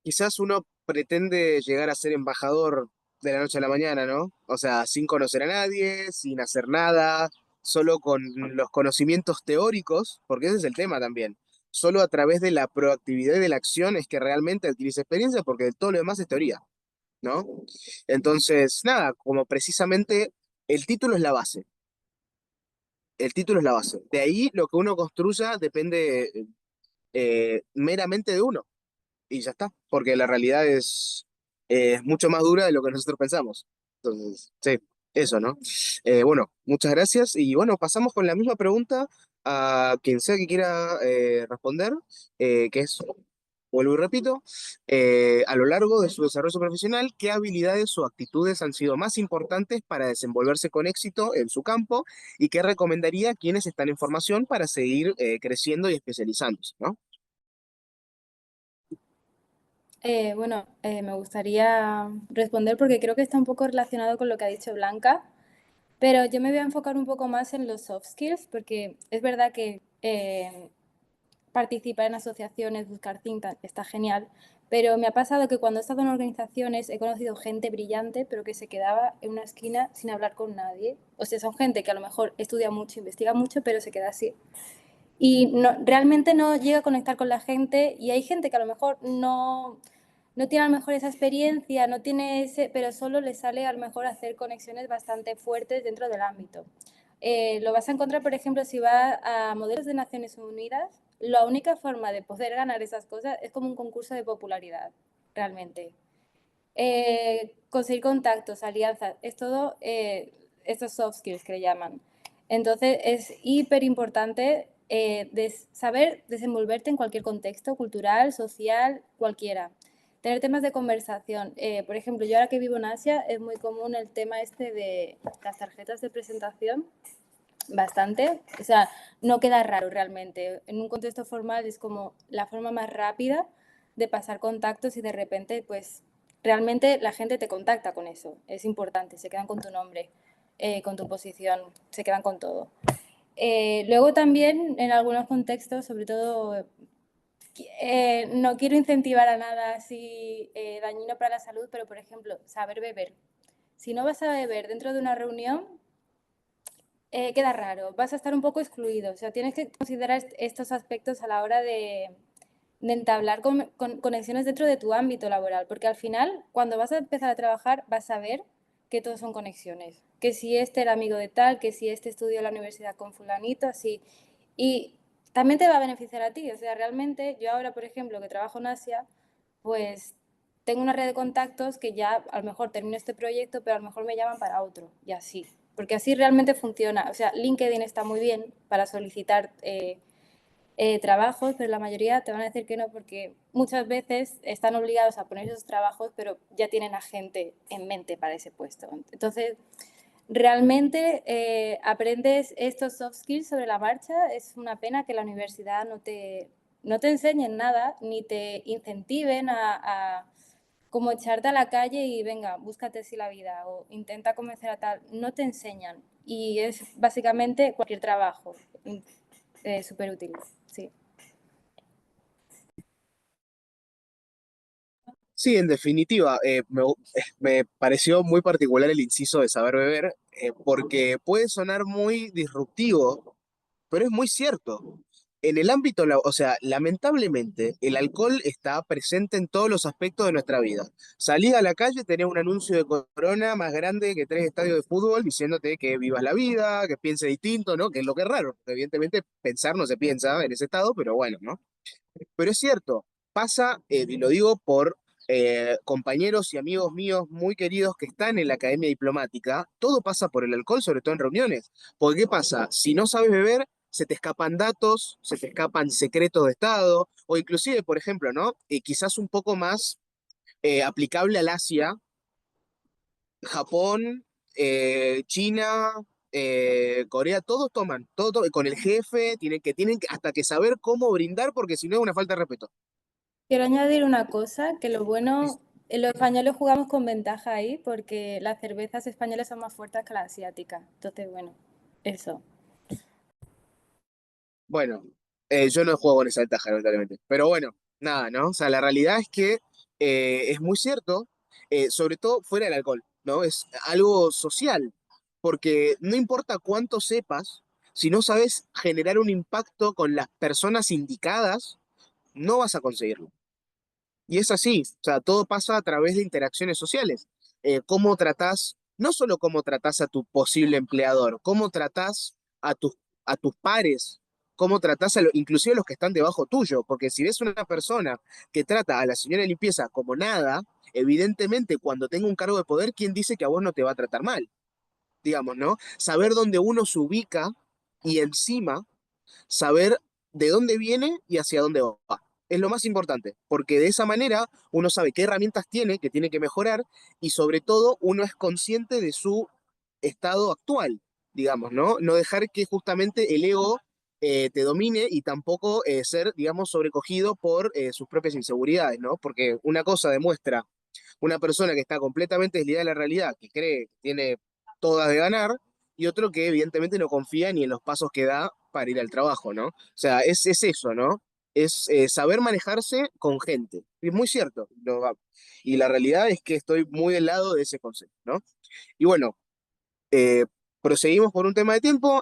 quizás uno pretende llegar a ser embajador de la noche a la mañana, ¿no? O sea, sin conocer a nadie, sin hacer nada, solo con los conocimientos teóricos, porque ese es el tema también. Solo a través de la proactividad y de la acción es que realmente adquirís experiencia, porque todo lo demás es teoría, ¿no? Entonces, nada, como precisamente el título es la base. El título es la base. De ahí lo que uno construya depende meramente de uno. Y ya está, porque la realidad es mucho más dura de lo que nosotros pensamos. Entonces, sí, eso, ¿no? Bueno, muchas gracias. Y bueno, pasamos con la misma pregunta a quien sea que quiera responder, que es, vuelvo y repito, a lo largo de su desarrollo profesional, ¿qué habilidades o actitudes han sido más importantes para desenvolverse con éxito en su campo y qué recomendaría a quienes están en formación para seguir creciendo y especializándose, ¿no? Me gustaría responder porque creo que está un poco relacionado con lo que ha dicho Blanca, pero yo me voy a enfocar un poco más en los soft skills porque es verdad que participar en asociaciones, buscar think tank, está genial, pero me ha pasado que cuando he estado en organizaciones he conocido gente brillante, pero que se quedaba en una esquina sin hablar con nadie. O sea, son gente que a lo mejor estudia mucho, investiga mucho, pero se queda así. Y no, realmente no llega a conectar con la gente y hay gente que a lo mejor no tiene a lo mejor esa experiencia, no tiene ese, pero solo le sale a lo mejor hacer conexiones bastante fuertes dentro del ámbito. Lo vas a encontrar, por ejemplo, si vas a modelos de Naciones Unidas, la única forma de poder ganar esas cosas es como un concurso de popularidad, realmente. Conseguir contactos, alianzas, es todo estos soft skills que le llaman. Entonces es hiper importante saber desenvolverte en cualquier contexto, cultural, social, cualquiera. Tener temas de conversación. Por ejemplo, yo ahora que vivo en Asia es muy común el tema este de las tarjetas de presentación, bastante. O sea, no queda raro realmente. En un contexto formal es como la forma más rápida de pasar contactos y de repente, pues, realmente la gente te contacta con eso. Es importante, se quedan con tu nombre, con tu posición, se quedan con todo. Luego también, en algunos contextos, sobre todo, no quiero incentivar a nada así dañino para la salud, pero, por ejemplo, saber beber. Si no vas a beber dentro de una reunión, queda raro, vas a estar un poco excluido. O sea, tienes que considerar estos aspectos a la hora de entablar conexiones dentro de tu ámbito laboral, porque al final, cuando vas a empezar a trabajar, vas a ver que todos son conexiones. Que si este era amigo de tal, que si este estudió en la universidad con fulanito, así. Y también te va a beneficiar a ti. O sea, realmente, yo ahora, por ejemplo, que trabajo en Asia, pues tengo una red de contactos que ya a lo mejor termino este proyecto, pero a lo mejor me llaman para otro, y así. Porque así realmente funciona. O sea, LinkedIn está muy bien para solicitar trabajos, pero la mayoría te van a decir que no porque muchas veces están obligados a poner esos trabajos, pero ya tienen a gente en mente para ese puesto. Entonces, realmente aprendes estos soft skills sobre la marcha. Es una pena que la universidad no te enseñen nada, ni te incentiven a como echarte a la calle y venga, búscate así la vida o intenta convencer a tal. No te enseñan y es básicamente cualquier trabajo súper útil, sí. Sí, en definitiva, me pareció muy particular el inciso de saber beber, porque puede sonar muy disruptivo, pero es muy cierto. En el ámbito, o sea, lamentablemente, el alcohol está presente en todos los aspectos de nuestra vida. Salís a la calle, tenés un anuncio de Corona más grande que 3 estadios de fútbol diciéndote que vivas la vida, que piense distinto, ¿no? Que es lo que es raro. Evidentemente, pensar no se piensa en ese estado, pero bueno, ¿no? Pero es cierto, pasa, y lo digo por compañeros y amigos míos muy queridos que están en la academia diplomática, todo pasa por el alcohol, sobre todo en reuniones. Porque ¿qué pasa? Si no sabes beber, se te escapan datos, se te escapan secretos de Estado, o inclusive, por ejemplo, ¿no? Quizás un poco más aplicable al Asia, Japón, China, Corea, todos toman, con el jefe, tienen que hasta que saber cómo brindar, porque si no es una falta de respeto. Quiero añadir una cosa, que lo bueno, los españoles jugamos con ventaja ahí porque las cervezas españolas son más fuertes que las asiáticas. Entonces, bueno, eso. Bueno, yo no juego con esa ventaja, lamentablemente. Pero bueno, nada, ¿no? O sea, la realidad es que es muy cierto, sobre todo fuera del alcohol, ¿no? Es algo social, porque no importa cuánto sepas, si no sabes generar un impacto con las personas indicadas, no vas a conseguirlo. Y es así, o sea, todo pasa a través de interacciones sociales. Cómo tratás, no solo cómo tratás a tu posible empleador, cómo tratás a tus pares, cómo tratás inclusive a los que están debajo tuyo, porque si ves una persona que trata a la señora de limpieza como nada, evidentemente cuando tenga un cargo de poder, ¿quién dice que a vos no te va a tratar mal? Digamos, ¿no? Saber dónde uno se ubica y encima saber de dónde viene y hacia dónde va. Es lo más importante, porque de esa manera uno sabe qué herramientas tiene, que tiene que mejorar, y sobre todo uno es consciente de su estado actual, digamos, ¿no? No dejar que justamente el ego, te domine y tampoco ser, digamos, sobrecogido por sus propias inseguridades, ¿no? Porque una cosa demuestra una persona que está completamente desligada de la realidad, que cree que tiene todas de ganar, y otro que evidentemente no confía ni en los pasos que da para ir al trabajo, ¿no? O sea, es eso, ¿no? Es saber manejarse con gente. Y es muy cierto. Y la realidad es que estoy muy del lado de ese concepto, ¿no? Y bueno, eh, proseguimos por un tema de tiempo.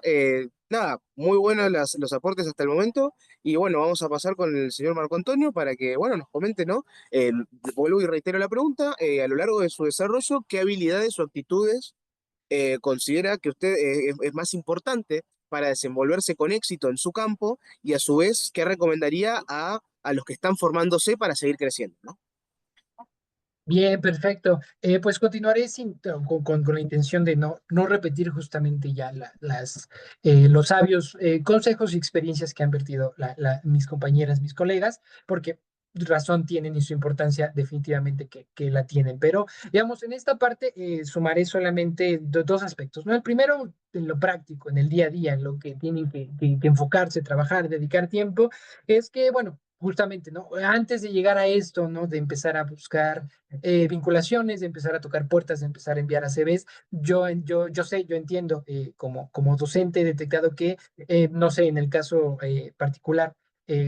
Nada, muy buenos los aportes hasta el momento. Y bueno, vamos a pasar con el señor Marco Antonio para que, bueno, nos comente, ¿no? Vuelvo y reitero la pregunta. A lo largo de su desarrollo, ¿qué habilidades o actitudes considera que usted es más importante para desenvolverse con éxito en su campo? Y a su vez, ¿qué recomendaría a los que están formándose para seguir creciendo, ¿no? Bien, perfecto. Pues continuaré con la intención de no repetir justamente ya los sabios consejos y experiencias que han vertido mis compañeras, mis colegas, porque razón tienen y su importancia definitivamente que la tienen. Pero, digamos, en esta parte sumaré solamente dos aspectos, ¿no? El primero, en lo práctico, en el día a día, en lo que tienen que enfocarse, trabajar, dedicar tiempo, es que, bueno, justamente, ¿no? Antes de llegar a esto, ¿no? De empezar a buscar vinculaciones, de empezar a tocar puertas, de empezar a enviar a CVs. Yo sé, yo entiendo como docente he detectado que, no sé, en el caso particular,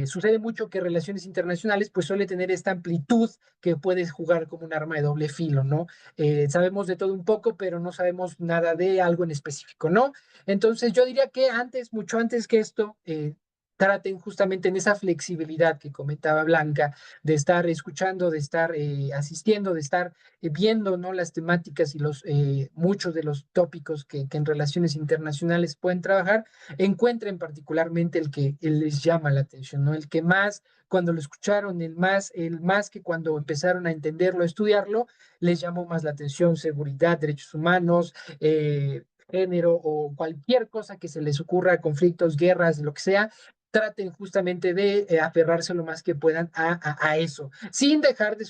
sucede mucho que relaciones internacionales pues suele tener esta amplitud que puedes jugar como un arma de doble filo, ¿no? Sabemos de todo un poco, pero no sabemos nada de algo en específico, ¿no? Entonces yo diría que antes, mucho antes que esto, traten justamente en esa flexibilidad que comentaba Blanca, de estar escuchando, de estar asistiendo, de estar viendo, ¿no? Las temáticas y muchos de los tópicos que en relaciones internacionales pueden trabajar, encuentren particularmente el que les llama la atención, ¿no? El que más, cuando lo escucharon, el más que cuando empezaron a entenderlo, a estudiarlo, les llamó más la atención: seguridad, derechos humanos, género o cualquier cosa que se les ocurra, conflictos, guerras, lo que sea. Traten justamente de aferrarse lo más que puedan a eso, sin dejar de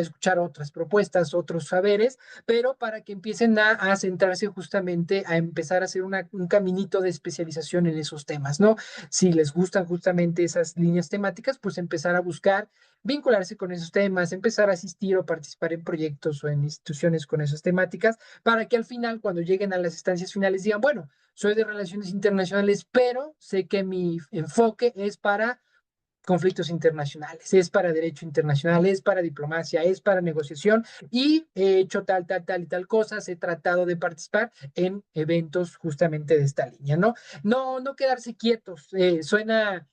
escuchar otras propuestas, otros saberes, pero para que empiecen a centrarse justamente, a empezar a hacer un caminito de especialización en esos temas, ¿no? Si les gustan justamente esas líneas temáticas, pues empezar a buscar vincularse con esos temas, empezar a asistir o participar en proyectos o en instituciones con esas temáticas, para que al final, cuando lleguen a las instancias finales, digan, bueno, soy de relaciones internacionales, pero sé que mi enfoque es para conflictos internacionales, es para derecho internacional, es para diplomacia, es para negociación, y he hecho tal y tal cosas, he tratado de participar en eventos justamente de esta línea, ¿no? No quedarse quietos. Suena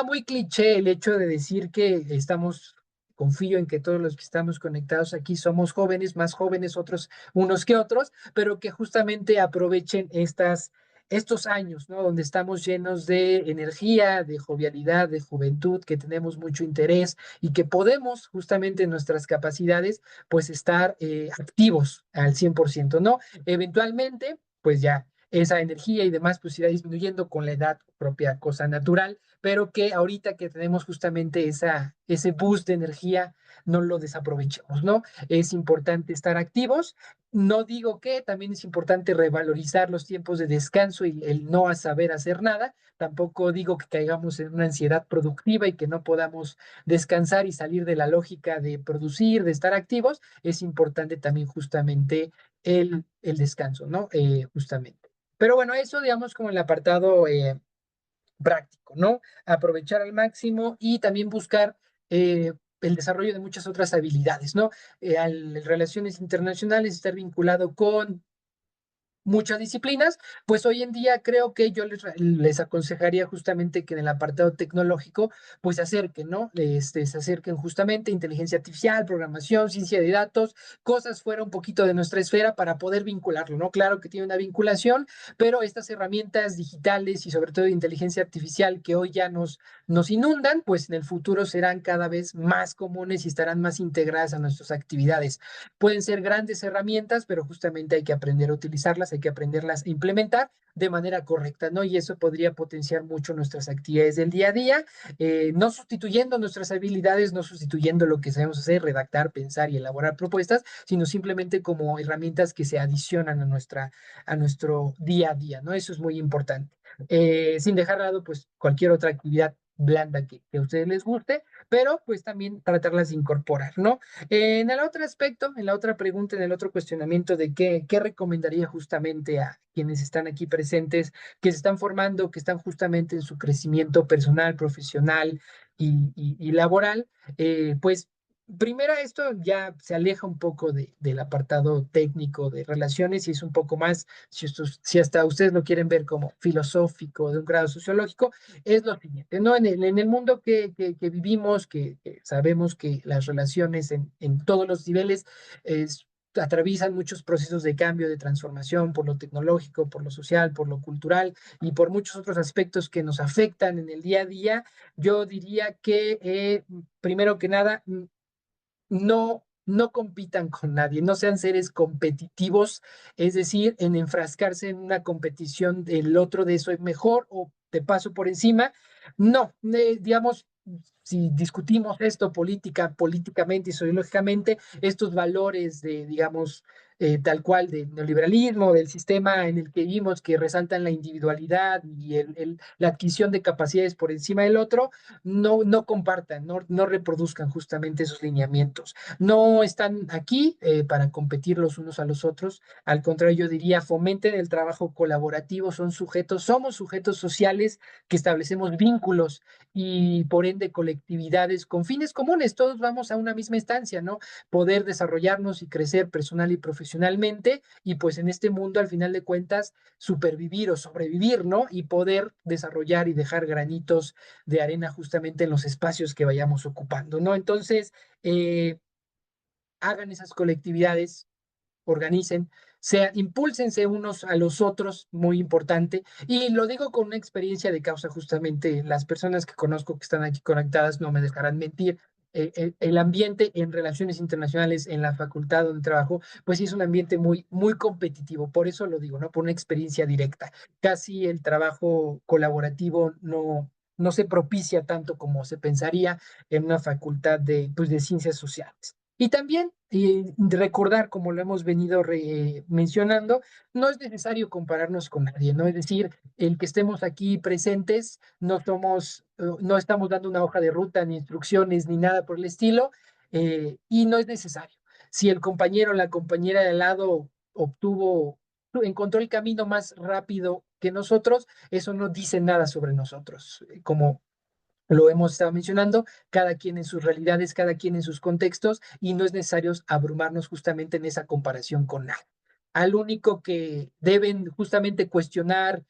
muy cliché el hecho de decir que confío en que todos los que estamos conectados aquí somos jóvenes, más jóvenes otros unos que otros, pero que justamente aprovechen estos años, ¿no? Donde estamos llenos de energía, de jovialidad, de juventud, que tenemos mucho interés y que podemos justamente en nuestras capacidades, pues estar activos al 100%, ¿no? Eventualmente, pues ya esa energía y demás pues irá disminuyendo con la edad, propia cosa natural, pero que ahorita que tenemos justamente ese boost de energía, no lo desaprovechemos, ¿no? Es importante estar activos. No digo que también es importante revalorizar los tiempos de descanso y el no a saber hacer nada. Tampoco digo que caigamos en una ansiedad productiva y que no podamos descansar y salir de la lógica de producir, de estar activos. Es importante también justamente el descanso, ¿no? Justamente. Pero bueno, eso digamos como el apartado práctico, ¿no? Aprovechar al máximo y también buscar el desarrollo de muchas otras habilidades, ¿no? Relaciones internacionales, estar vinculado con muchas disciplinas, pues hoy en día creo que yo les aconsejaría justamente que en el apartado tecnológico, pues se acerquen, ¿no? Se acerquen justamente a inteligencia artificial, programación, ciencia de datos, cosas fuera un poquito de nuestra esfera para poder vincularlo, ¿no? Claro que tiene una vinculación, pero estas herramientas digitales y sobre todo de inteligencia artificial que hoy ya nos inundan, pues en el futuro serán cada vez más comunes y estarán más integradas a nuestras actividades. Pueden ser grandes herramientas, pero justamente hay que aprender a utilizarlas, hay que aprenderlas a implementar de manera correcta, ¿no? Y eso podría potenciar mucho nuestras actividades del día a día, no sustituyendo nuestras habilidades, no sustituyendo lo que sabemos hacer, redactar, pensar y elaborar propuestas, sino simplemente como herramientas que se adicionan a nuestro día a día, ¿no? Eso es muy importante. sin dejar de lado pues cualquier otra actividad blanda que a ustedes les guste, pero pues también tratarlas de incorporar, ¿no? En el otro aspecto, en la otra pregunta, en el otro cuestionamiento de qué recomendaría justamente a quienes están aquí presentes, que se están formando, que están justamente en su crecimiento personal, profesional y laboral, pues primera, esto ya se aleja un poco del apartado técnico de relaciones y es un poco más, si hasta ustedes lo quieren ver como filosófico, de un grado sociológico, es lo siguiente, ¿no? En el mundo que vivimos, que sabemos que las relaciones en todos los niveles atraviesan muchos procesos de cambio, de transformación por lo tecnológico, por lo social, por lo cultural y por muchos otros aspectos que nos afectan en el día a día, yo diría que primero que nada, no compitan con nadie, no sean seres competitivos, es decir, en enfrascarse en una competición del otro de soy mejor o te paso por encima. No, digamos, si discutimos esto políticamente y sociológicamente, estos valores de, digamos, tal cual del neoliberalismo, del sistema en el que vivimos, que resaltan la individualidad y la adquisición de capacidades por encima del otro, no compartan, no reproduzcan justamente esos lineamientos. No están aquí para competir los unos a los otros. Al contrario, yo diría, fomenten el trabajo colaborativo, somos sujetos sociales que establecemos vínculos y por ende colectividades con fines comunes. Todos vamos a una misma instancia, ¿no? Poder desarrollarnos y crecer personal y profesionalmente y pues en este mundo, al final de cuentas, supervivir o sobrevivir, ¿no? Y poder desarrollar y dejar granitos de arena justamente en los espacios que vayamos ocupando, ¿no? Entonces, hagan esas colectividades, organicen, impúlsense unos a los otros, muy importante, y lo digo con una experiencia de causa, justamente las personas que conozco que están aquí conectadas no me dejarán mentir. El ambiente en relaciones internacionales en la facultad donde trabajo, pues sí es un ambiente muy competitivo, por eso lo digo, ¿no? Por una experiencia directa. Casi el trabajo colaborativo no se propicia tanto como se pensaría en una facultad pues, de ciencias sociales. Y también recordar, como lo hemos venido mencionando, no es necesario compararnos con nadie, ¿no? Es decir, el que estemos aquí presentes, no estamos dando una hoja de ruta, ni instrucciones, ni nada por el estilo, y no es necesario. Si el compañero o la compañera de al lado encontró el camino más rápido que nosotros, eso no dice nada sobre nosotros. Como lo hemos estado mencionando, cada quien en sus realidades, cada quien en sus contextos, y no es necesario abrumarnos justamente en esa comparación con nadie. Al único que deben justamente cuestionar,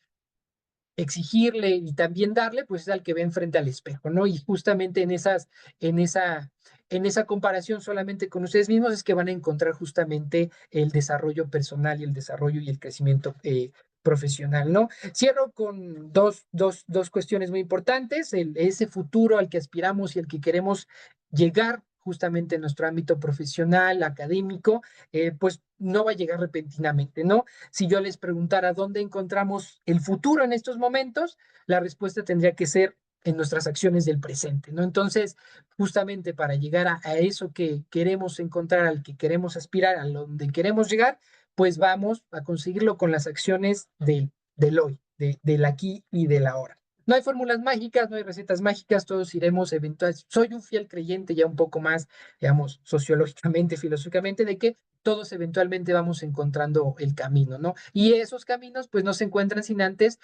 exigirle y también darle, pues es al que ven frente al espejo, ¿no? Y justamente en esa, en esa comparación solamente con ustedes mismos es que van a encontrar justamente el desarrollo personal y el desarrollo y el crecimiento profesional, ¿no? Cierro con dos cuestiones muy importantes, ese futuro al que aspiramos y al que queremos llegar justamente en nuestro ámbito profesional, académico, pues no va a llegar repentinamente, ¿no? Si yo les preguntara dónde encontramos el futuro en estos momentos, la respuesta tendría que ser en nuestras acciones del presente, ¿no? Entonces, justamente para llegar a eso que queremos encontrar, al que queremos aspirar, a donde queremos llegar, pues vamos a conseguirlo con las acciones del hoy, del aquí y del ahora. No hay fórmulas mágicas, no hay recetas mágicas, todos iremos eventualmente. Soy un fiel creyente ya un poco más, digamos, sociológicamente, filosóficamente, de que todos eventualmente vamos encontrando el camino, ¿no? Y esos caminos pues no se encuentran sin antes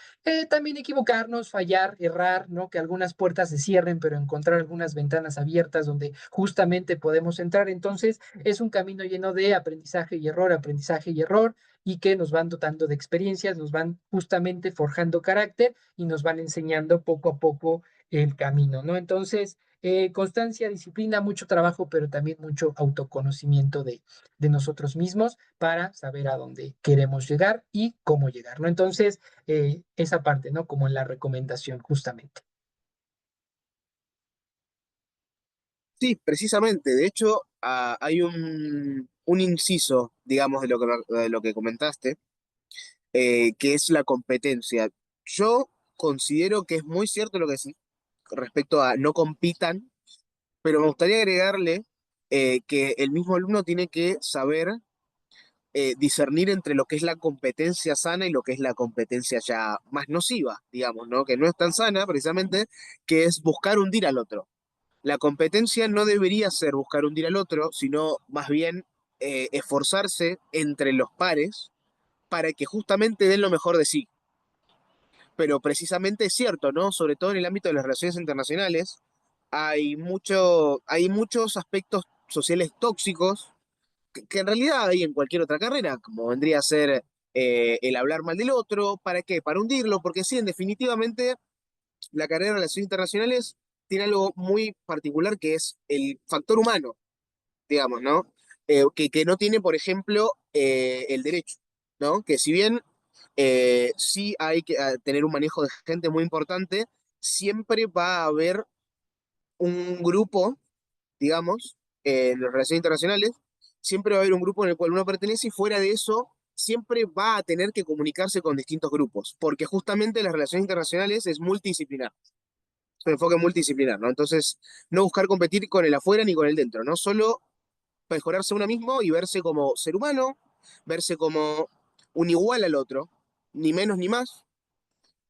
también equivocarnos, fallar, errar, ¿no? Que algunas puertas se cierren, pero encontrar algunas ventanas abiertas donde justamente podemos entrar. Entonces es un camino lleno de aprendizaje y error, y que nos van dotando de experiencias, nos van justamente forjando carácter y nos van enseñando poco a poco el camino, ¿no? Entonces, constancia, disciplina, mucho trabajo, pero también mucho autoconocimiento de nosotros mismos para saber a dónde queremos llegar y cómo llegar, ¿no? Entonces, esa parte, ¿no? Como en la recomendación, justamente. Sí, precisamente. De hecho, hay un inciso, digamos, de lo que comentaste, que es la competencia. Yo considero que es muy cierto lo que sí respecto a no compitan, pero me gustaría agregarle que el mismo alumno tiene que saber discernir entre lo que es la competencia sana y lo que es la competencia ya más nociva, digamos, ¿no? Que no es tan sana, precisamente, que es buscar hundir al otro. La competencia no debería ser buscar hundir al otro, sino más bien esforzarse entre los pares para que justamente den lo mejor de sí. Pero precisamente es cierto, ¿no? Sobre todo en el ámbito de las relaciones internacionales, hay muchos aspectos sociales tóxicos que en realidad hay en cualquier otra carrera, como vendría a ser el hablar mal del otro. ¿Para qué? Para hundirlo, porque sí, en definitivamente la carrera de relaciones internacionales tiene algo muy particular que es el factor humano, digamos, ¿no? Que no tiene, por ejemplo, el derecho, ¿no? Que si bien sí hay que tener un manejo de gente muy importante, siempre va a haber un grupo, digamos, en las relaciones internacionales, siempre va a haber un grupo en el cual uno pertenece y fuera de eso siempre va a tener que comunicarse con distintos grupos, porque justamente las relaciones internacionales es multidisciplinar, es un enfoque multidisciplinar, ¿no? Entonces, no buscar competir con el afuera ni con el dentro, ¿no? Solo mejorarse a uno mismo y verse como ser humano, verse como un igual al otro, ni menos ni más,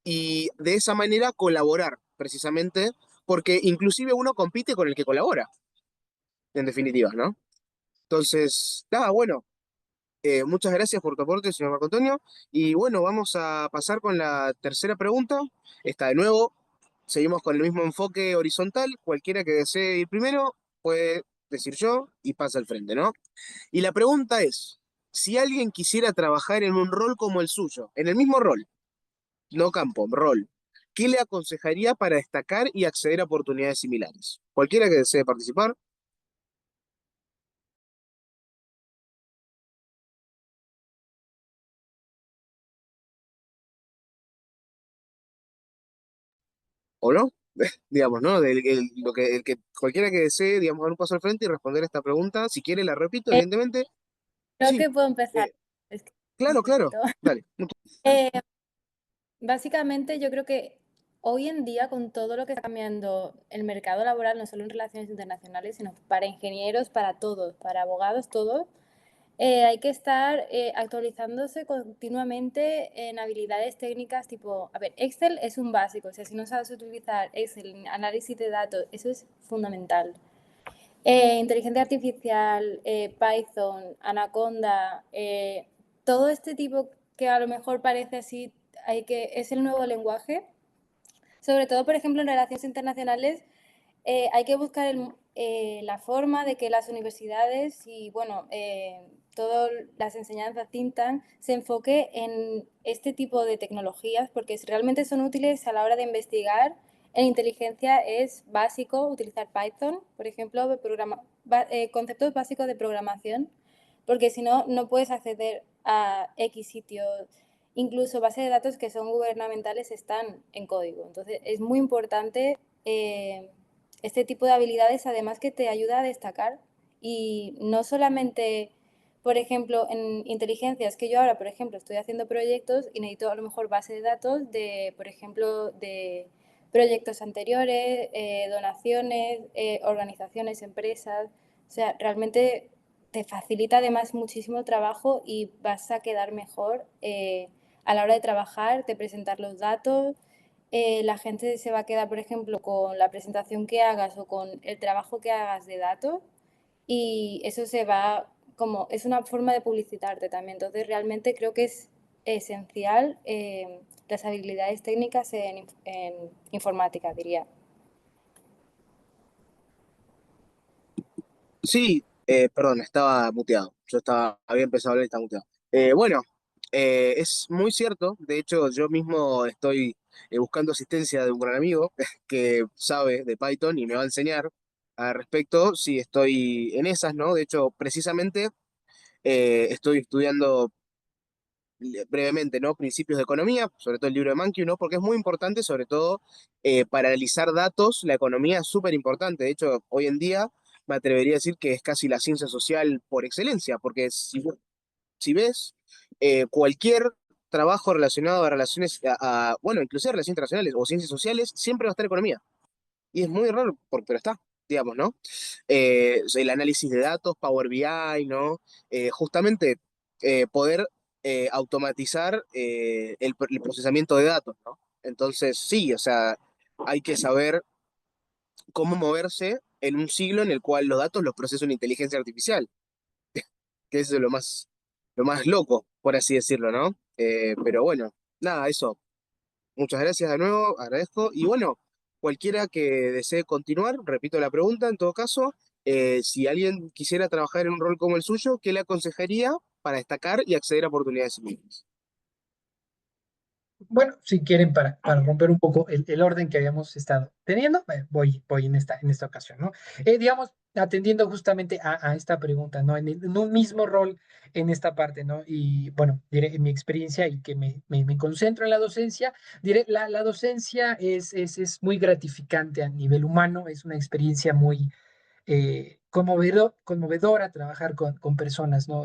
y de esa manera colaborar, precisamente, porque inclusive uno compite con el que colabora, en definitiva, ¿no? Entonces, nada, bueno, muchas gracias por tu aporte, señor Marco Antonio, y bueno, vamos a pasar con la tercera pregunta. Esta de nuevo, seguimos con el mismo enfoque horizontal, cualquiera que desee ir primero puede decir yo y pasa al frente, ¿no? Y la pregunta es, si alguien quisiera trabajar en un rol como el suyo, en el mismo rol, no campo, rol, ¿qué le aconsejaría para destacar y acceder a oportunidades similares? Cualquiera que desee participar. ¿O no? Digamos, ¿no? Cualquiera que desee, digamos, dar un paso al frente y responder esta pregunta, si quiere la repito, Eh, evidentemente. Creo Sí, que puedo empezar. eh, Es que claro, claro, necesito. dale. Eh, Básicamente, yo creo que hoy en día, con todo lo que está cambiando el mercado laboral, no solo en relaciones internacionales, sino para ingenieros, para todos, para abogados, todos, hay que estar actualizándose continuamente en habilidades técnicas tipo, a ver, Excel es un básico, o sea, si no sabes utilizar Excel, análisis de datos, eso es fundamental. Inteligencia artificial, Python, Anaconda, todo este tipo que a lo mejor parece así, es el nuevo lenguaje. Sobre todo, por ejemplo, en relaciones internacionales, hay que buscar la forma de que las universidades y, bueno, todas las enseñanzas think tank se enfoque en este tipo de tecnologías porque realmente son útiles a la hora de investigar. En inteligencia es básico utilizar Python, por ejemplo, conceptos básicos de programación, porque si no, no puedes acceder a X sitios. Incluso bases de datos que son gubernamentales están en código. Entonces, es muy importante este tipo de habilidades, además que te ayuda a destacar y no solamente, por ejemplo, en inteligencia, es que yo ahora, por ejemplo, estoy haciendo proyectos y necesito a lo mejor base de datos de, por ejemplo, de proyectos anteriores, donaciones, organizaciones, empresas. O sea, realmente te facilita además muchísimo el trabajo y vas a quedar mejor a la hora de trabajar, de presentar los datos. La gente se va a quedar, por ejemplo, con la presentación que hagas o con el trabajo que hagas de datos y eso se va como, es una forma de publicitarte también. Entonces, realmente creo que es esencial las habilidades técnicas en informática, diría. Sí, perdón, estaba muteado. Había empezado a hablar y estaba muteado. Bueno, es muy cierto. De hecho, yo mismo estoy buscando asistencia de un gran amigo que sabe de Python y me va a enseñar al respecto. Sí, estoy en esas, ¿no? De hecho, precisamente estoy estudiando brevemente, ¿no? Principios de economía, sobre todo el libro de Mankey, ¿no? Porque es muy importante, sobre todo para analizar datos, la economía es súper importante. De hecho, hoy en día me atrevería a decir que es casi la ciencia social por excelencia, porque si ves cualquier trabajo relacionado a relaciones, bueno, inclusive relaciones internacionales o ciencias sociales, siempre va a estar economía. Y es muy raro, pero está, digamos, ¿no? El análisis de datos, Power BI, ¿no? Justamente poder automatizar el procesamiento de datos, ¿no? Entonces, sí, o sea, hay que saber cómo moverse en un siglo en el cual los datos los procesa una inteligencia artificial, que eso es lo más loco, por así decirlo, ¿no? Pero bueno, nada, eso. Muchas gracias de nuevo, agradezco. Y bueno, cualquiera que desee continuar, repito la pregunta, en todo caso, si alguien quisiera trabajar en un rol como el suyo, ¿qué le aconsejaría para destacar y acceder a oportunidades similares? Bueno, si quieren, para romper un poco el orden que habíamos estado teniendo, voy en esta ocasión, ¿no? Digamos, atendiendo justamente a esta pregunta, ¿no? En un mismo rol en esta parte, ¿no? Y bueno, diré en mi experiencia y que me concentro en la docencia, diré, la docencia es muy gratificante a nivel humano, es una experiencia muy conmovedora trabajar con personas, ¿no?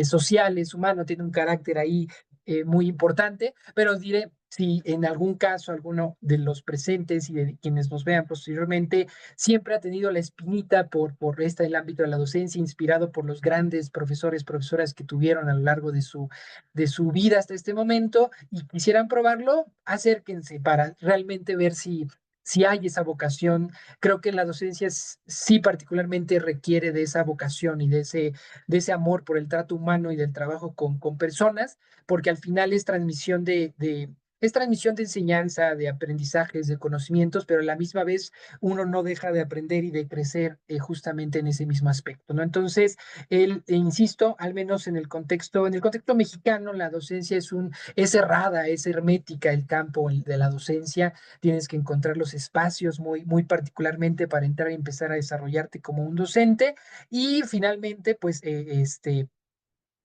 Sociales, humanos, tiene un carácter ahí muy importante, pero diré, si en algún caso alguno de los presentes y de quienes nos vean posteriormente siempre ha tenido la espinita por el ámbito de la docencia, inspirado por los grandes profesores, profesoras que tuvieron a lo largo de su vida hasta este momento y quisieran probarlo, acérquense para realmente ver si hay esa vocación. Creo que la docencia sí particularmente requiere de esa vocación y de ese amor por el trato humano y del trabajo con personas, porque al final es transmisión es transmisión de enseñanza, de aprendizajes, de conocimientos, pero a la misma vez uno no deja de aprender y de crecer justamente en ese mismo aspecto, ¿no? Entonces, insisto, al menos en el contexto mexicano, la docencia es cerrada, es hermética el campo de la docencia. Tienes que encontrar los espacios muy particularmente para entrar y empezar a desarrollarte como un docente. Y finalmente, pues,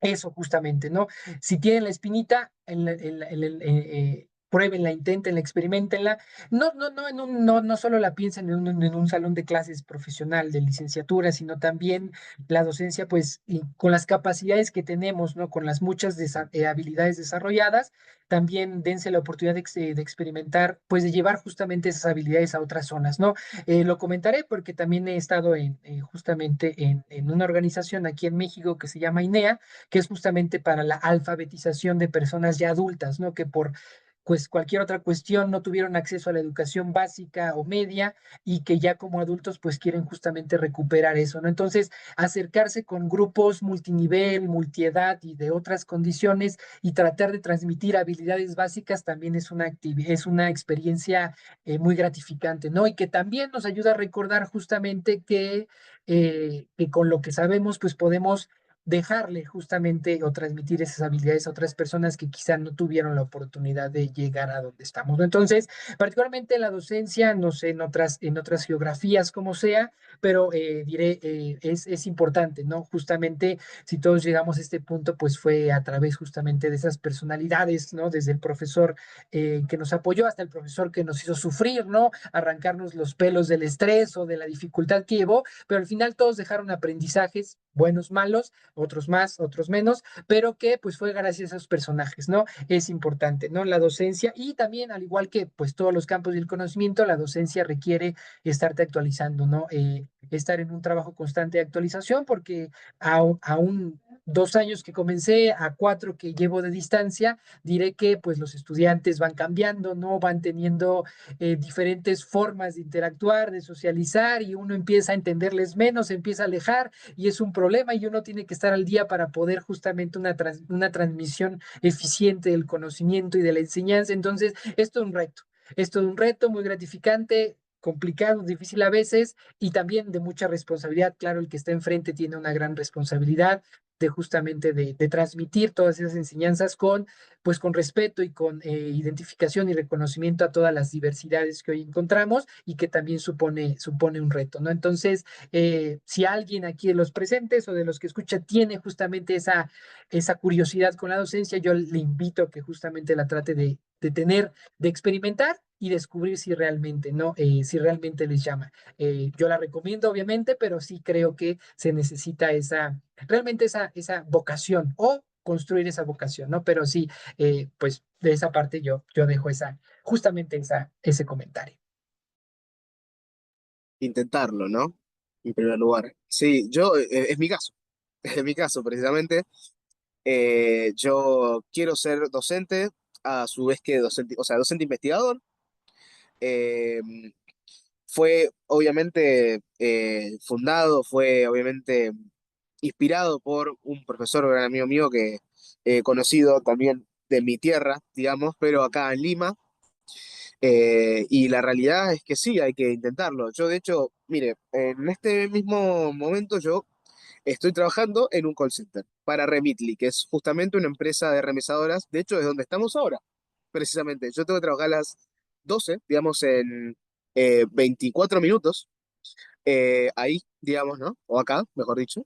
eso justamente, ¿no? Si tienen la espinita, pruébenla, inténtenla, experimentenla. No solo la piensen en un salón de clases profesional de licenciatura, sino también la docencia, pues, y con las capacidades que tenemos, ¿no? Con las muchas habilidades desarrolladas, también dense la oportunidad de experimentar, pues, de llevar justamente esas habilidades a otras zonas, ¿no? Lo comentaré porque también he estado justamente en una organización aquí en México que se llama INEA, que es justamente para la alfabetización de personas ya adultas, ¿no? Que por pues cualquier otra cuestión no tuvieron acceso a la educación básica o media y que ya como adultos pues quieren justamente recuperar eso, ¿no? Entonces, acercarse con grupos multinivel, multiedad y de otras condiciones y tratar de transmitir habilidades básicas también es una experiencia muy gratificante, ¿no? Y que también nos ayuda a recordar justamente que con lo que sabemos pues podemos dejarle justamente o transmitir esas habilidades a otras personas que quizá no tuvieron la oportunidad de llegar a donde estamos, ¿no? Entonces, particularmente la docencia, no sé, en otras geografías como sea, pero diré, es importante, ¿no? Justamente si todos llegamos a este punto, pues fue a través justamente de esas personalidades, ¿no? Desde el profesor que nos apoyó hasta el profesor que nos hizo sufrir, ¿no? Arrancarnos los pelos del estrés o de la dificultad que llevó, pero al final todos dejaron aprendizajes, buenos, malos, otros más, otros menos, pero que pues fue gracias a esos personajes, ¿no? Es importante, ¿no? La docencia y también, al igual que pues todos los campos del conocimiento, la docencia requiere estarte actualizando, ¿no? Estar en un trabajo constante de actualización porque aún 2 años que comencé a 4 que llevo de distancia, diré que pues los estudiantes van cambiando, ¿no? Van teniendo diferentes formas de interactuar, de socializar y uno empieza a entenderles menos, se empieza a alejar y es un problema y uno tiene que estar al día para poder justamente una transmisión eficiente del conocimiento y de la enseñanza. Entonces, esto es un reto muy gratificante, complicado, difícil a veces y también de mucha responsabilidad. Claro, el que está enfrente tiene una gran responsabilidad de justamente de transmitir todas esas enseñanzas pues con respeto y con identificación y reconocimiento a todas las diversidades que hoy encontramos y que también supone un reto, ¿no? Entonces, si alguien aquí de los presentes o de los que escucha tiene justamente esa curiosidad con la docencia, yo le invito a que justamente la trate de tener, de experimentar y descubrir si realmente, ¿no? Si realmente les llama. Yo la recomiendo, obviamente, pero sí creo que se necesita realmente esa vocación o construir esa vocación, ¿no? Pero sí, pues de esa parte yo dejo justamente ese comentario. Intentarlo, ¿no? En primer lugar. Sí, yo, es mi caso. en mi caso precisamente, yo quiero ser docente, a su vez que docente, o sea, docente investigador. Eh, Fue obviamente fundado, fue obviamente inspirado por un profesor, gran amigo mío que he conocido también de mi tierra, digamos, pero acá en Lima. Y la realidad es que sí, hay que intentarlo. Yo, de hecho, mire, en este mismo momento yo estoy trabajando en un call center para Remitly, que es justamente una empresa de remesadoras. De hecho, es donde estamos ahora, precisamente. Yo tengo que trabajar a las 12, digamos, en 24 minutos, ahí, digamos, ¿no? O acá, mejor dicho.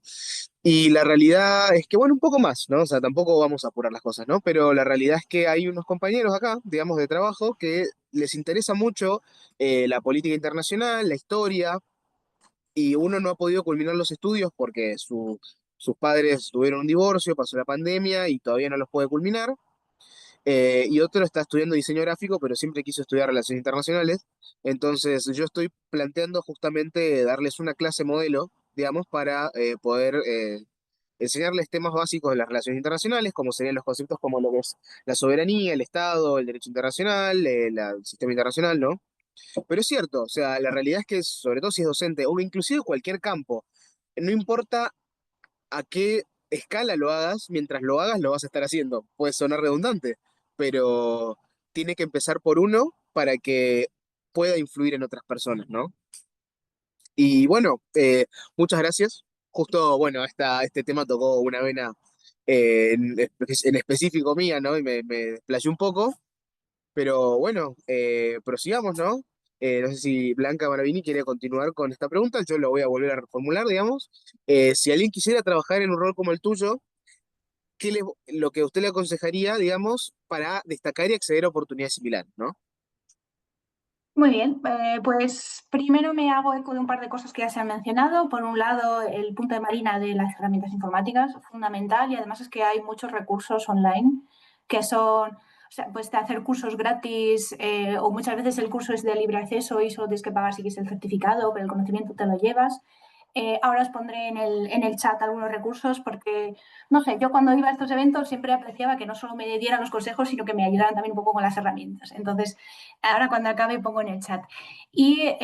Y la realidad es que, bueno, un poco más, ¿no? O sea, tampoco vamos a apurar las cosas, ¿no? Pero la realidad es que hay unos compañeros acá, digamos, de trabajo, que les interesa mucho la política internacional, la historia, y uno no ha podido culminar los estudios porque sus padres tuvieron un divorcio, pasó la pandemia y todavía no los puede culminar. Y otro está estudiando diseño gráfico, pero siempre quiso estudiar relaciones internacionales. Entonces, yo estoy planteando justamente darles una clase modelo, digamos, para poder enseñarles temas básicos de las relaciones internacionales, como serían los conceptos como lo que es la soberanía, el Estado, el derecho internacional, el sistema internacional, ¿no? Pero es cierto, o sea, la realidad es que, sobre todo si es docente, o inclusive cualquier campo, no importa a qué escala lo hagas, mientras lo hagas lo vas a estar haciendo. Puede sonar redundante, pero tiene que empezar por uno para que pueda influir en otras personas, ¿no? Y bueno, muchas gracias. Justo, bueno, este tema tocó una vena en específico mía, ¿no? Y me desplayé un poco. Pero bueno, prosigamos, ¿no? No sé si Blanca Maravini quiere continuar con esta pregunta, yo lo voy a volver a reformular, digamos. Si alguien quisiera trabajar en un rol como el tuyo, lo que usted le aconsejaría, digamos, para destacar y acceder a oportunidades similares, ¿no? Muy bien, pues primero me hago eco de un par de cosas que ya se han mencionado. Por un lado, el punto de Marina de las herramientas informáticas, fundamental, y además es que hay muchos recursos online que son, o sea, puedes hacer cursos gratis o muchas veces el curso es de libre acceso y solo tienes que pagar si quieres el certificado, pero el conocimiento te lo llevas. Ahora os pondré en el chat algunos recursos porque, no sé, yo cuando iba a estos eventos siempre apreciaba que no solo me dieran los consejos, sino que me ayudaran también un poco con las herramientas. Entonces, ahora cuando acabe pongo en el chat. Y